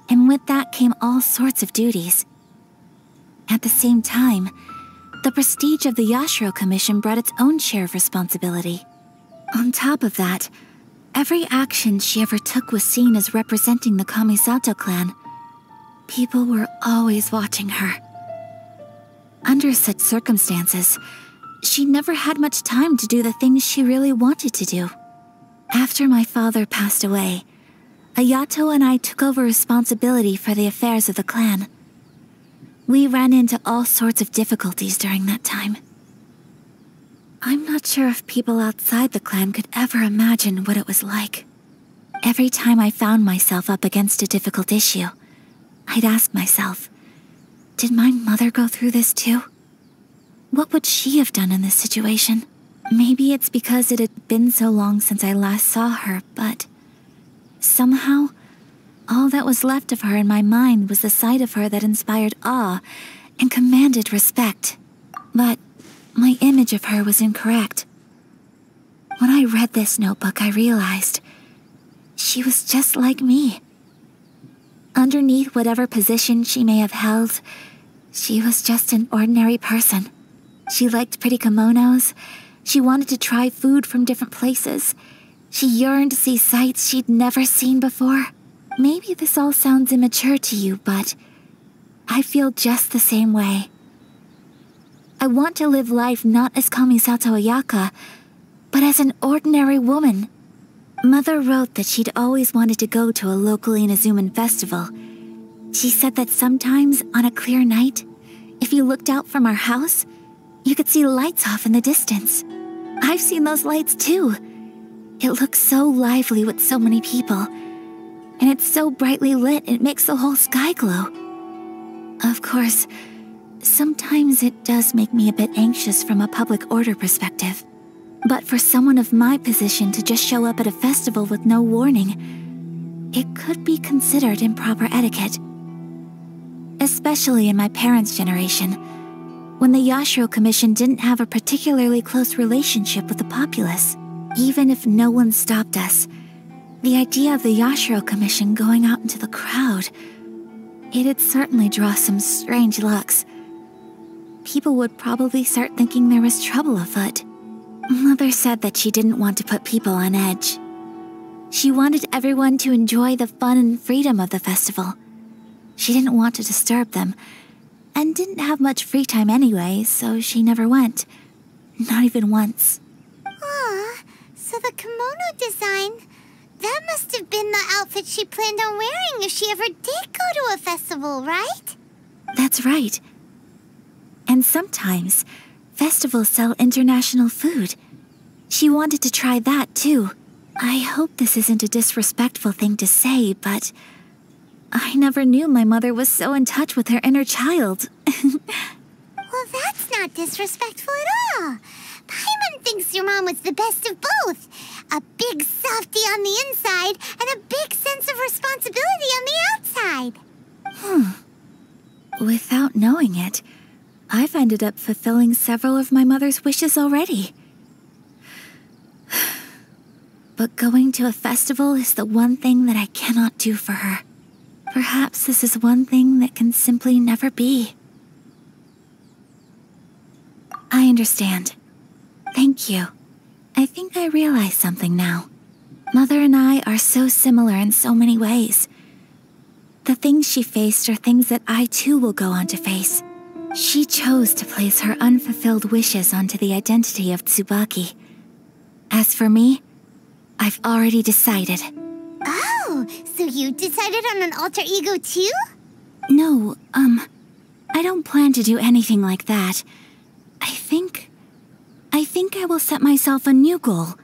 Speaker 1: and with that came all sorts of duties. At the same time, the prestige of the Yashiro Commission brought its own share of responsibility. On top of that, every action she ever took was seen as representing the Kamisato clan. People were always watching her. Under such circumstances, she never had much time to do the things she really wanted to do. After my father passed away, Ayato and I took over responsibility for the affairs of the clan. We ran into all sorts of difficulties during that time. I'm not sure if people outside the clan could ever imagine what it was like. Every time I found myself up against a difficult issue, I'd ask myself, did my mother go through this too? What would she have done in this situation? Maybe it's because it had been so long since I last saw her, but somehow, all that was left of her in my mind was the side of her that inspired awe and commanded respect. But my image of her was incorrect. When I read this notebook, I realized she was just like me. Underneath whatever position she may have held, she was just an ordinary person. She liked pretty kimonos. She wanted to try food from different places. She yearned to see sights she'd never seen before. Maybe this all sounds immature to you, but I feel just the same way. I want to live life not as Kamisato Ayaka, but as an ordinary woman. Mother wrote that she'd always wanted to go to a local Inazuman festival. She said that sometimes, on a clear night, if you looked out from our house, you could see lights off in the distance. I've seen those lights too. It looks so lively with so many people, and it's so brightly lit it makes the whole sky glow. Of course, sometimes it does make me a bit anxious from a public order perspective. But for someone of my position to just show up at a festival with no warning, it could be considered improper etiquette. Especially in my parents' generation, when the Yashiro Commission didn't have a particularly close relationship with the populace. Even if no one stopped us, the idea of the Yashiro Commission going out into the crowd, it'd certainly draw some strange looks. People would probably start thinking there was trouble afoot. Mother said that she didn't want to put people on edge. She wanted everyone to enjoy the fun and freedom of the festival. She didn't want to disturb them, and didn't have much free time anyway, so she never went. Not even once.
Speaker 2: Aw, so the kimono design, that must have been the outfit she planned on wearing if she ever did go to a festival, right?
Speaker 1: That's right. And sometimes, festivals sell international food. She wanted to try that too. I hope this isn't a disrespectful thing to say, but I never knew my mother was so in touch with her inner child.
Speaker 2: Well, that's not disrespectful at all. Paimon thinks your mom was the best of both. A big softie on the inside and a big sense of responsibility on the outside.
Speaker 1: Without knowing it, I've ended up fulfilling several of my mother's wishes already. But going to a festival is the one thing that I cannot do for her. Perhaps this is one thing that can simply never be. I understand. Thank you. I think I realize something now. Mother and I are so similar in so many ways. The things she faced are things that I too will go on to face. She chose to place her unfulfilled wishes onto the identity of Tsubaki. As for me, I've already decided.
Speaker 2: Oh, so you decided on an alter ego too?
Speaker 1: No, I don't plan to do anything like that. I think I will set myself a new goal.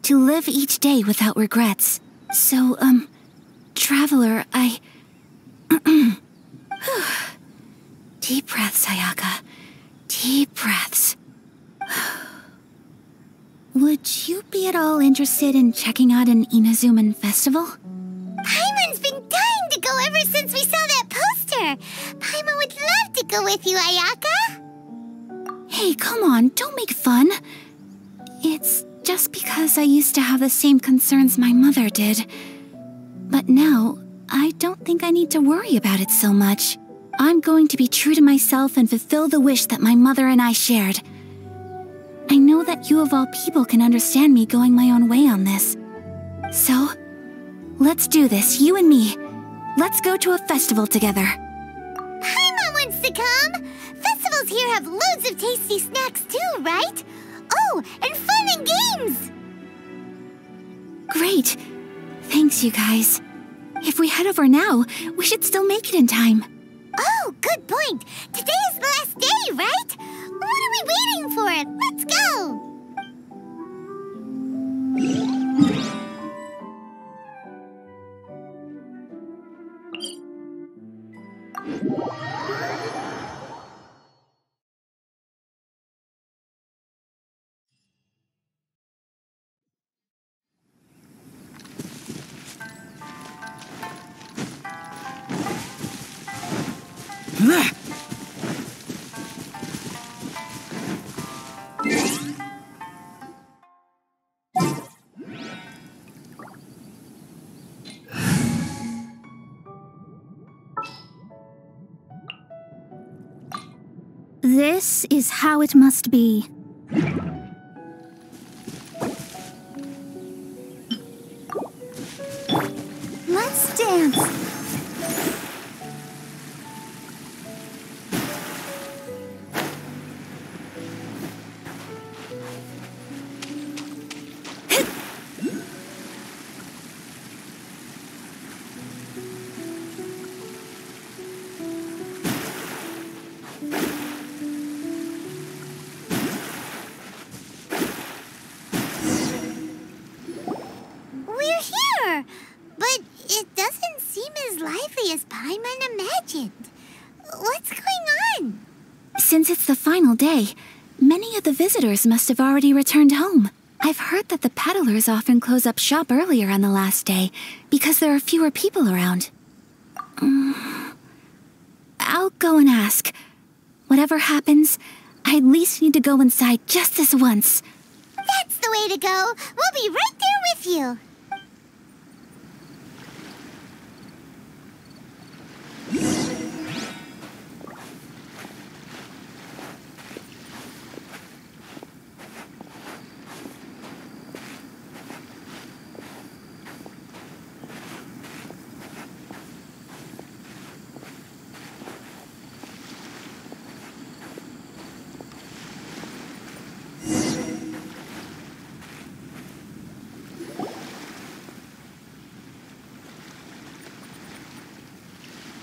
Speaker 1: to live each day without regrets. So, Traveler, Deep breaths, Ayaka. Deep breaths. Would you be at all interested in checking out an Inazuman festival?
Speaker 2: Paimon's been dying to go ever since we saw that poster. Paimon would love to go with you, Ayaka.
Speaker 1: Hey, come on, don't make fun. It's just because I used to have the same concerns my mother did. But now, I don't think I need to worry about it so much. I'm going to be true to myself and fulfill the wish that my mother and I shared. I know that you of all people can understand me going my own way on this. So, let's do this, you and me. Let's go to a festival together.
Speaker 2: Paimon wants to come. Festivals here have loads of tasty snacks too, right? Oh, and fun and games!
Speaker 1: Great. Thanks, you guys. If we head over now, we should still make it in time.
Speaker 2: Oh, good point. Today is the last day, right? What are we waiting for? Let's go!
Speaker 3: This is how it must be.
Speaker 2: Let's dance. We're here, but it doesn't seem as lively as Paimon imagined. What's going on?
Speaker 1: Since it's the final day, many of the visitors must have already returned home. I've heard that the peddlers often close up shop earlier on the last day because there are fewer people around. I'll go and ask. Whatever happens, I at least need to go inside just this once.
Speaker 2: That's the way to go. We'll be right there with you.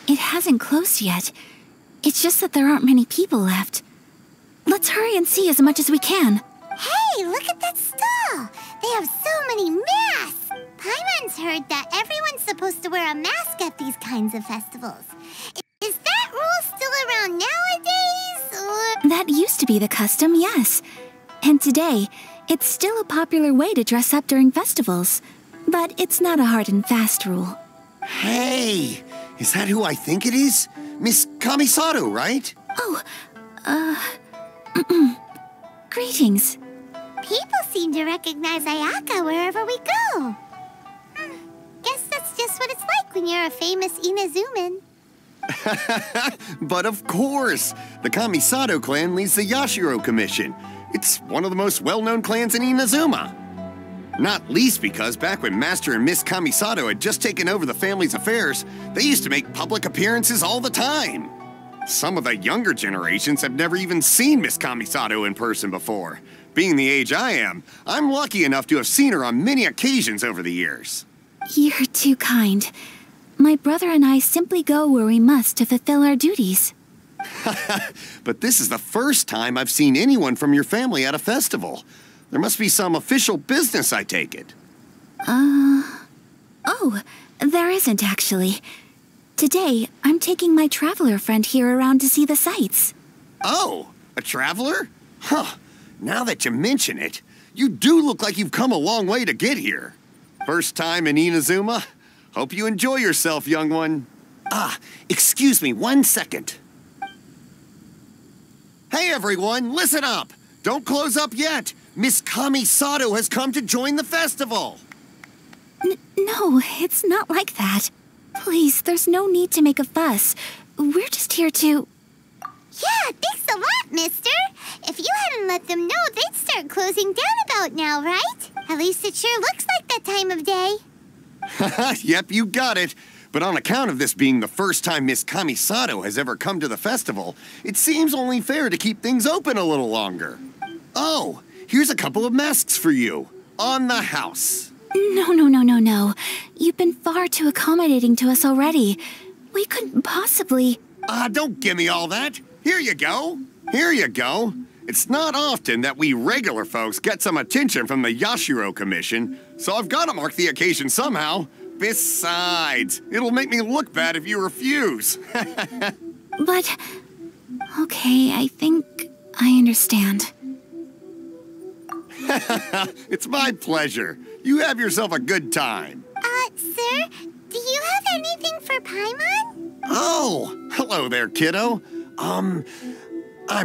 Speaker 1: It hasn't closed yet. It's just that there aren't many people left. Let's hurry and see as much as we can.
Speaker 2: Hey, look at that stall. They have so many masks. Paimon's heard that everyone's supposed to wear a mask at these kinds of festivals. Is that rule still around nowadays, or...?
Speaker 1: That used to be the custom, yes. And today, it's still a popular way to dress up during festivals. But it's not a hard and fast rule.
Speaker 9: Hey! Is that who I think it is? Miss Kamisato, right?
Speaker 1: Oh, greetings.
Speaker 2: People seem to recognize Ayaka wherever we go. Guess that's just what it's like when you're a famous Inazuman.
Speaker 9: But of course! The Kamisato clan leads the Yashiro Commission. It's one of the most well-known clans in Inazuma. Not least because back when Master and Miss Kamisato had just taken over the family's affairs, they used to make public appearances all the time. Some of the younger generations have never even seen Miss Kamisato in person before. Being the age I am, I'm lucky enough to have seen her on many occasions over the years.
Speaker 1: You're too kind. My brother and I simply go where we must to fulfill our duties.
Speaker 9: But this is the first time I've seen anyone from your family at a festival. There must be some official business, I take it.
Speaker 1: Oh, there isn't actually. Today, I'm taking my traveler friend here around to see the sights.
Speaker 9: Oh, a traveler? Huh. Now that you mention it, you do look like you've come a long way to get here. First time in Inazuma? Hope you enjoy yourself, young one. Ah, excuse me 1 second. Hey everyone, listen up! Don't close up yet! Miss Kamisato has come to join the festival!
Speaker 1: No, it's not like that. Please, there's no need to make a fuss. We're just here to...
Speaker 2: Yeah, thanks a lot, mister. If you hadn't let them know, they'd start closing down about now, right? At least it sure looks like that time of day.
Speaker 9: Yep, you got it. But on account of this being the first time Miss Kamisato has ever come to the festival, it seems only fair to keep things open a little longer. Oh, here's a couple of masks for you. On the house.
Speaker 1: No. You've been far too accommodating to us already. We couldn't possibly...
Speaker 9: Don't give me all that. Here you go. Here you go. It's not often that we regular folks get some attention from the Yashiro Commission, so I've got to mark the occasion somehow. Besides, it'll make me look bad if you refuse.
Speaker 1: But... Okay, I think I understand.
Speaker 9: It's my pleasure. You have yourself a good time.
Speaker 2: Sir, do you have anything for Paimon?
Speaker 9: Oh, hello there, kiddo. I'm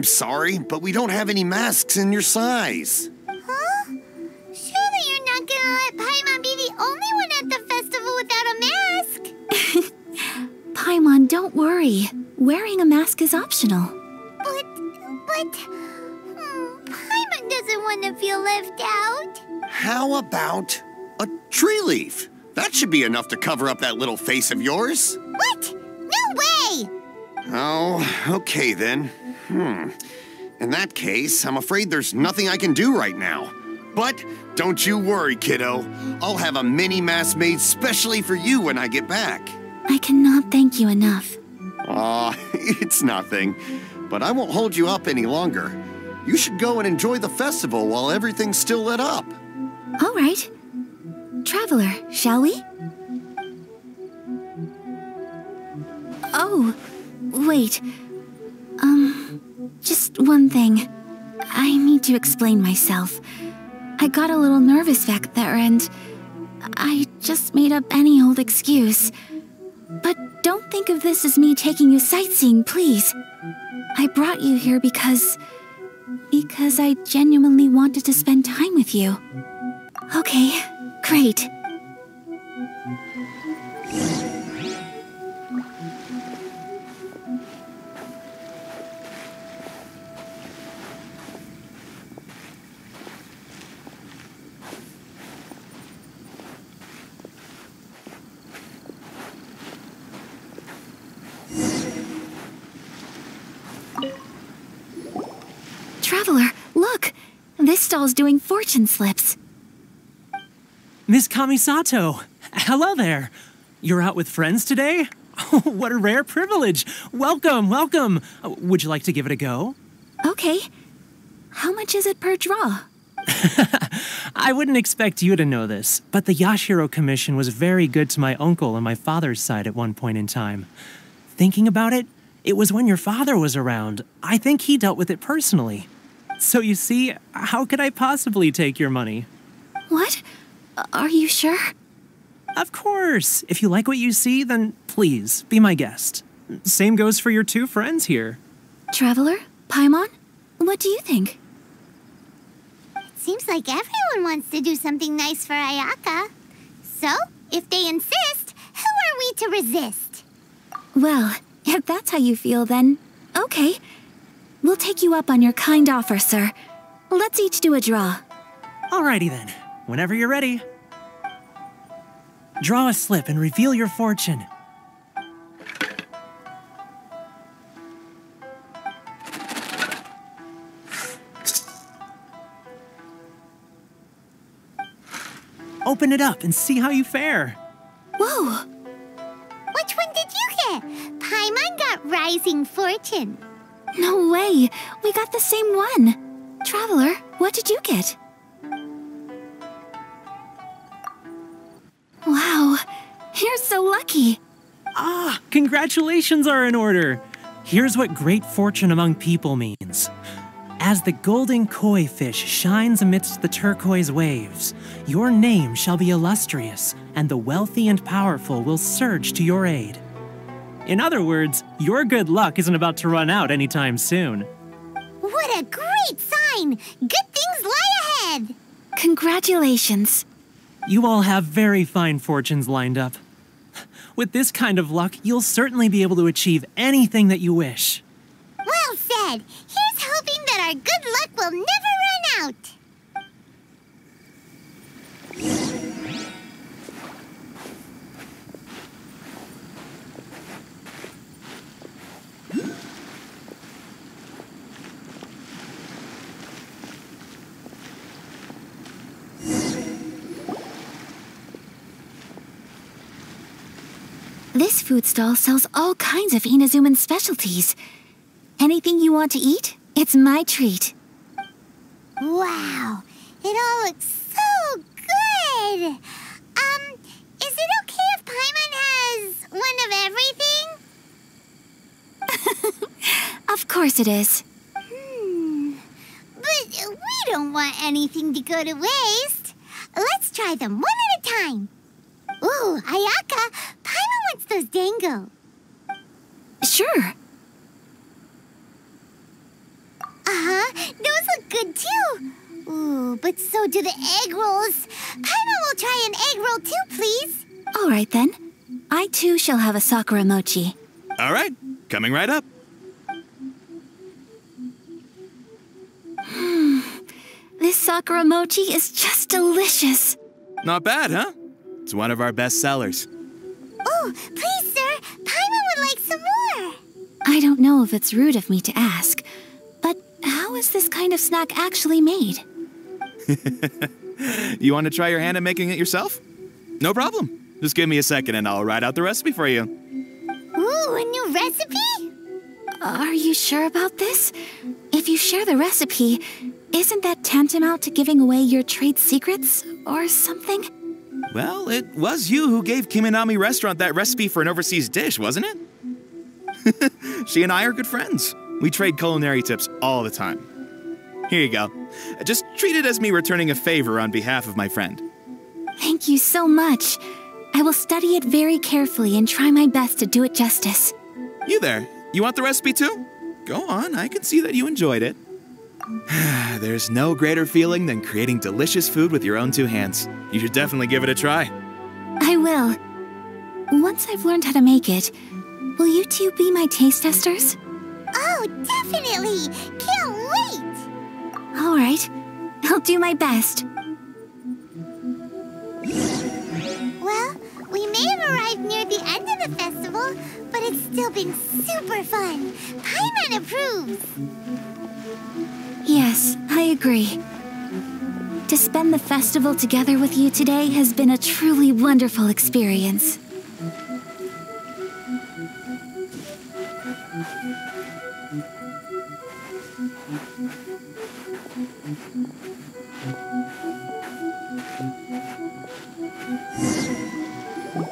Speaker 9: sorry, but we don't have any masks in your size.
Speaker 2: Huh? Surely you're not gonna let Paimon be the only one at the festival without a mask?
Speaker 1: Paimon, don't worry. Wearing a mask is optional.
Speaker 2: But... Paimon doesn't want to feel left out.
Speaker 9: How about a tree leaf? That should be enough to cover up that little face of yours.
Speaker 2: What? No way!
Speaker 9: Oh, okay then. In that case, I'm afraid there's nothing I can do right now. But don't you worry, kiddo. I'll have a mini mask made specially for you when I get back.
Speaker 1: I cannot thank you enough.
Speaker 9: Aw, it's nothing. But I won't hold you up any longer. You should go and enjoy the festival while everything's still lit up.
Speaker 1: All right. Traveler, shall we? Oh, wait. Just one thing. I need to explain myself. I got a little nervous back there and I just made up any old excuse. But don't think of this as me taking you sightseeing, please. I brought you here because I genuinely wanted to spend time with you. Okay, great. Traveler, look! This stall's doing fortune slips.
Speaker 10: Miss Kamisato! Hello there! You're out with friends today? Oh, what a rare privilege! Welcome, welcome! Would you like to give it a go?
Speaker 1: Okay. How much is it per draw?
Speaker 10: I wouldn't expect you to know this, but the Yashiro Commission was very good to my uncle on my father's side at one point in time. Thinking about it, it was when your father was around. I think he dealt with it personally. So you see, how could I possibly take your money?
Speaker 1: What? Are you sure?
Speaker 10: Of course. If you like what you see, then please, be my guest. Same goes for your two friends here.
Speaker 1: Traveler? Paimon? What do you think?
Speaker 2: It seems like everyone wants to do something nice for Ayaka. So, if they insist, who are we to resist?
Speaker 1: Well, if that's how you feel, then okay. We'll take you up on your kind offer, sir. Let's each do a draw.
Speaker 10: Alrighty then. Whenever you're ready. Draw a slip and reveal your fortune. Open it up and see how you fare.
Speaker 1: Whoa!
Speaker 2: Which one did you get? Paimon got Rising Fortune.
Speaker 1: No way! We got the same one! Traveler, what did you get? so lucky.
Speaker 10: Ah, congratulations are in order. Here's what great fortune among people means. As the golden koi fish shines amidst the turquoise waves, your name shall be illustrious, and the wealthy and powerful will surge to your aid. In other words, your good luck isn't about to run out anytime soon.
Speaker 2: What a great sign! Good things lie ahead!
Speaker 1: Congratulations.
Speaker 10: You all have very fine fortunes lined up. With this kind of luck, you'll certainly be able to achieve anything that you wish.
Speaker 2: Well said! Here's hoping that our good luck will never run out!
Speaker 1: This food stall sells all kinds of Inazuman specialties. Anything you want to eat, it's my treat.
Speaker 2: Wow! It all looks so good! Is it okay if Paimon has one of everything?
Speaker 1: Of course it is.
Speaker 2: But we don't want anything to go to waste. Let's try them one at a time. Ooh, Ayaka, Paimon wants those dango.
Speaker 1: Sure.
Speaker 2: Those look good too. Ooh, but so do the egg rolls. Paimon will try an egg roll too, please.
Speaker 1: All right then. I too shall have a sakura mochi.
Speaker 11: All right, coming right up.
Speaker 1: This sakura mochi is just delicious.
Speaker 11: Not bad, huh? It's one of our best sellers.
Speaker 2: Oh, please, sir. Paimon would like some more.
Speaker 1: I don't know if it's rude of me to ask, but how is this kind of snack actually made?
Speaker 11: You want to try your hand at making it yourself? No problem. Just give me a second and I'll write out the recipe for you.
Speaker 2: Ooh, a new recipe?
Speaker 1: Are you sure about this? If you share the recipe, isn't that tantamount to giving away your trade secrets or something?
Speaker 11: Well, it was you who gave Kiminami Restaurant that recipe for an overseas dish, wasn't it? She and I are good friends. We trade culinary tips all the time. Here you go. Just treat it as me returning a favor on behalf of my friend.
Speaker 1: Thank you so much. I will study it very carefully and try my best to do it justice.
Speaker 11: You there, you want the recipe too? Go on, I can see that you enjoyed it. There's no greater feeling than creating delicious food with your own two hands. You should definitely give it a try.
Speaker 1: I will. Once I've learned how to make it, will you two be my taste testers?
Speaker 2: Oh, definitely! Can't wait!
Speaker 1: All right. I'll do my best.
Speaker 2: Well, we may have arrived near the end of the festival, but it's still been super fun. Paimon approves.
Speaker 1: Yes, I agree. To spend the festival together with you today has been a truly wonderful experience.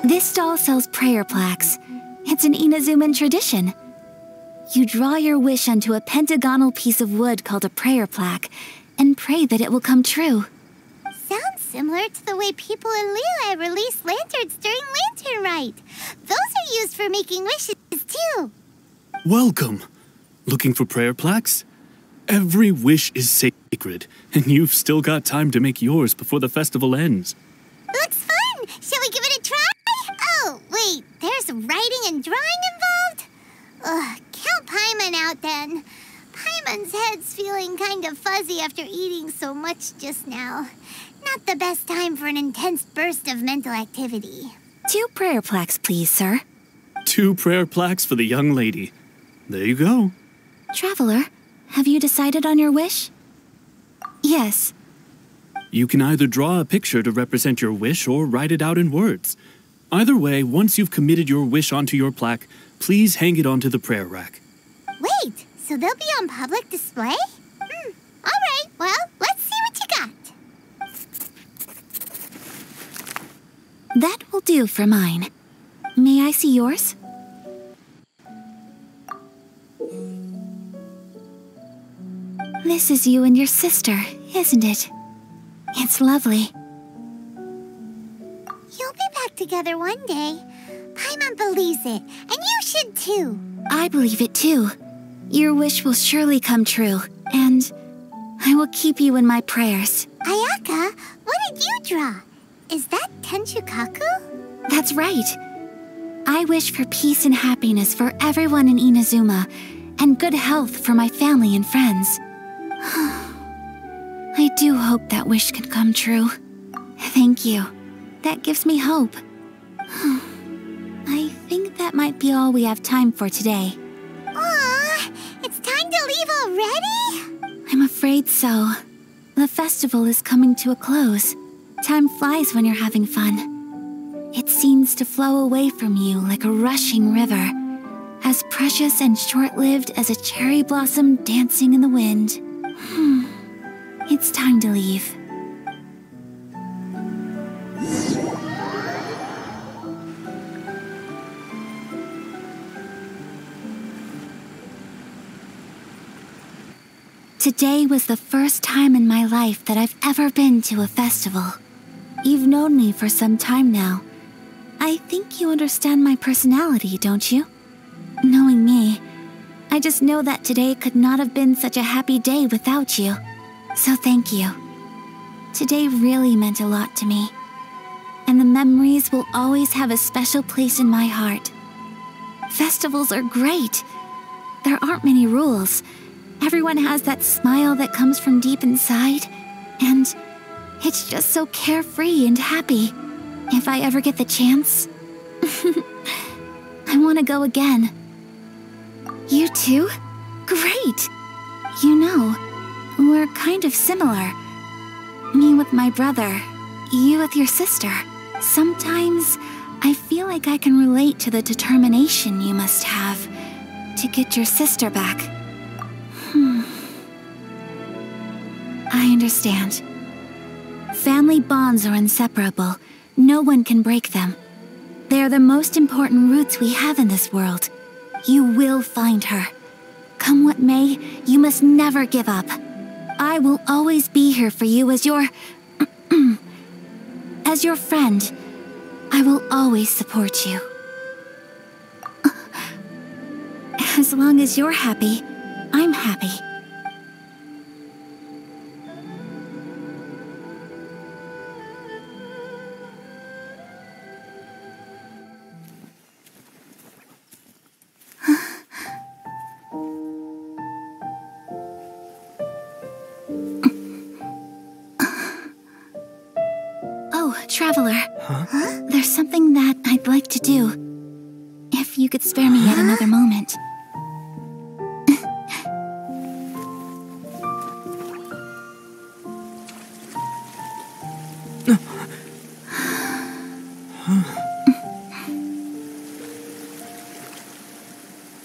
Speaker 1: This stall sells prayer plaques. It's an Inazuman tradition. You draw your wish onto a pentagonal piece of wood called a prayer plaque and pray that it will come true.
Speaker 2: Sounds similar to the way people in Liyue release lanterns during Lantern Rite. Those are used for making wishes, too.
Speaker 6: Welcome. Looking for prayer plaques? Every wish is sacred, and you've still got time to make yours before the festival ends.
Speaker 2: Looks fun! Shall we give it a try? Oh, wait, there's writing and drawing involved? Ugh, count Paimon out then. Paimon's head's feeling kind of fuzzy after eating so much just now. Not the best time for an intense burst of mental activity.
Speaker 1: 2 prayer plaques, please, sir.
Speaker 6: 2 prayer plaques for the young lady. There you go.
Speaker 1: Traveler, have you decided on your wish? Yes.
Speaker 6: You can either draw a picture to represent your wish or write it out in words. Either way, once you've committed your wish onto your plaque, please hang it onto the prayer rack.
Speaker 2: Wait, so they'll be on public display? All right, well, let's see what you got.
Speaker 1: That will do for mine. May I see yours? This is you and your sister, isn't it? It's lovely.
Speaker 2: You'll be back together one day. Paimon believes it, and you should too.
Speaker 1: I believe it too. Your wish will surely come true, and I will keep you in my prayers.
Speaker 2: Ayaka, what did you draw? Is that Tenshukaku?
Speaker 1: That's right. I wish for peace and happiness for everyone in Inazuma, and good health for my family and friends. I do hope that wish can come true. Thank you. That gives me hope. I think that might be all we have time for today.
Speaker 2: Aw, it's time to leave already?
Speaker 1: I'm afraid so. The festival is coming to a close. Time flies when you're having fun. It seems to flow away from you like a rushing river, as precious and short-lived as a cherry blossom dancing in the wind. It's time to leave. Today was the first time in my life that I've ever been to a festival. You've known me for some time now. I think you understand my personality, don't you? Knowing me, I just know that today could not have been such a happy day without you. So thank you. Today really meant a lot to me. And the memories will always have a special place in my heart. Festivals are great. There aren't many rules. Everyone has that smile that comes from deep inside. And it's just so carefree and happy. If I ever get the chance, I want to go again. You too? Great! You know, we're kind of similar. Me with my brother, you with your sister. Sometimes I feel like I can relate to the determination you must have to get your sister back. I understand. Family bonds are inseparable. No one can break them. They are the most important roots we have in this world. You will find her. Come what may, you must never give up. I will always be here for you as your... as your friend. I will always support you. As long as you're happy, I'm happy. Traveler. Huh? There's something that I'd like to do. If you could spare me yet another moment.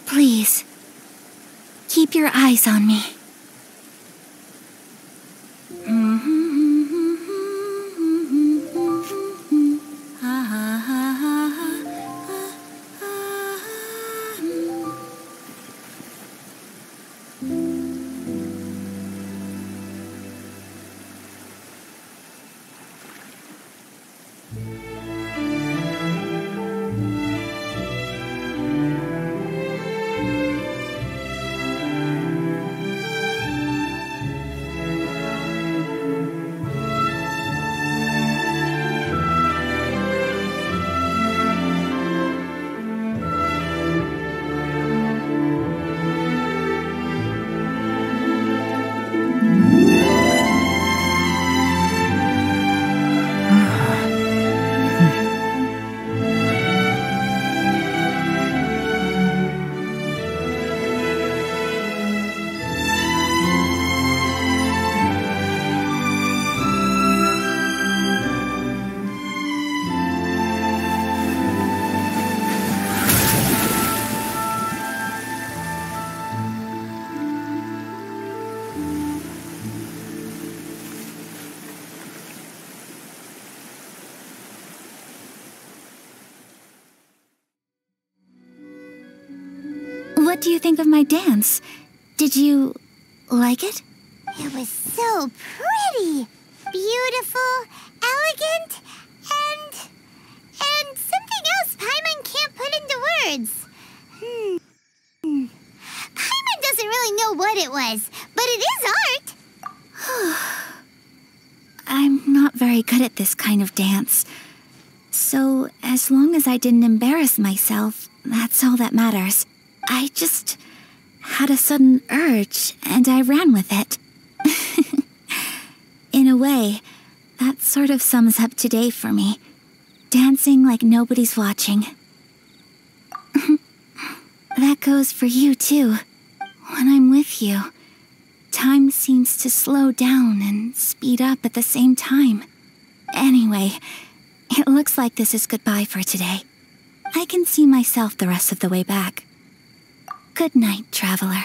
Speaker 1: Please, keep your eyes on me. do you think of my dance? Did you like it?
Speaker 2: It was so pretty, beautiful, elegant, and something else Paimon can't put into words. Paimon doesn't really know what it was, but it is art.
Speaker 1: I'm not very good at this kind of dance. So, as long as I didn't embarrass myself, that's all that matters. I just had a sudden urge, and I ran with it. In a way, that sort of sums up today for me. Dancing like nobody's watching. That goes for you, too. When I'm with you, time seems to slow down and speed up at the same time. Anyway, it looks like this is goodbye for today. I can see myself the rest of the way back. Good night, traveler.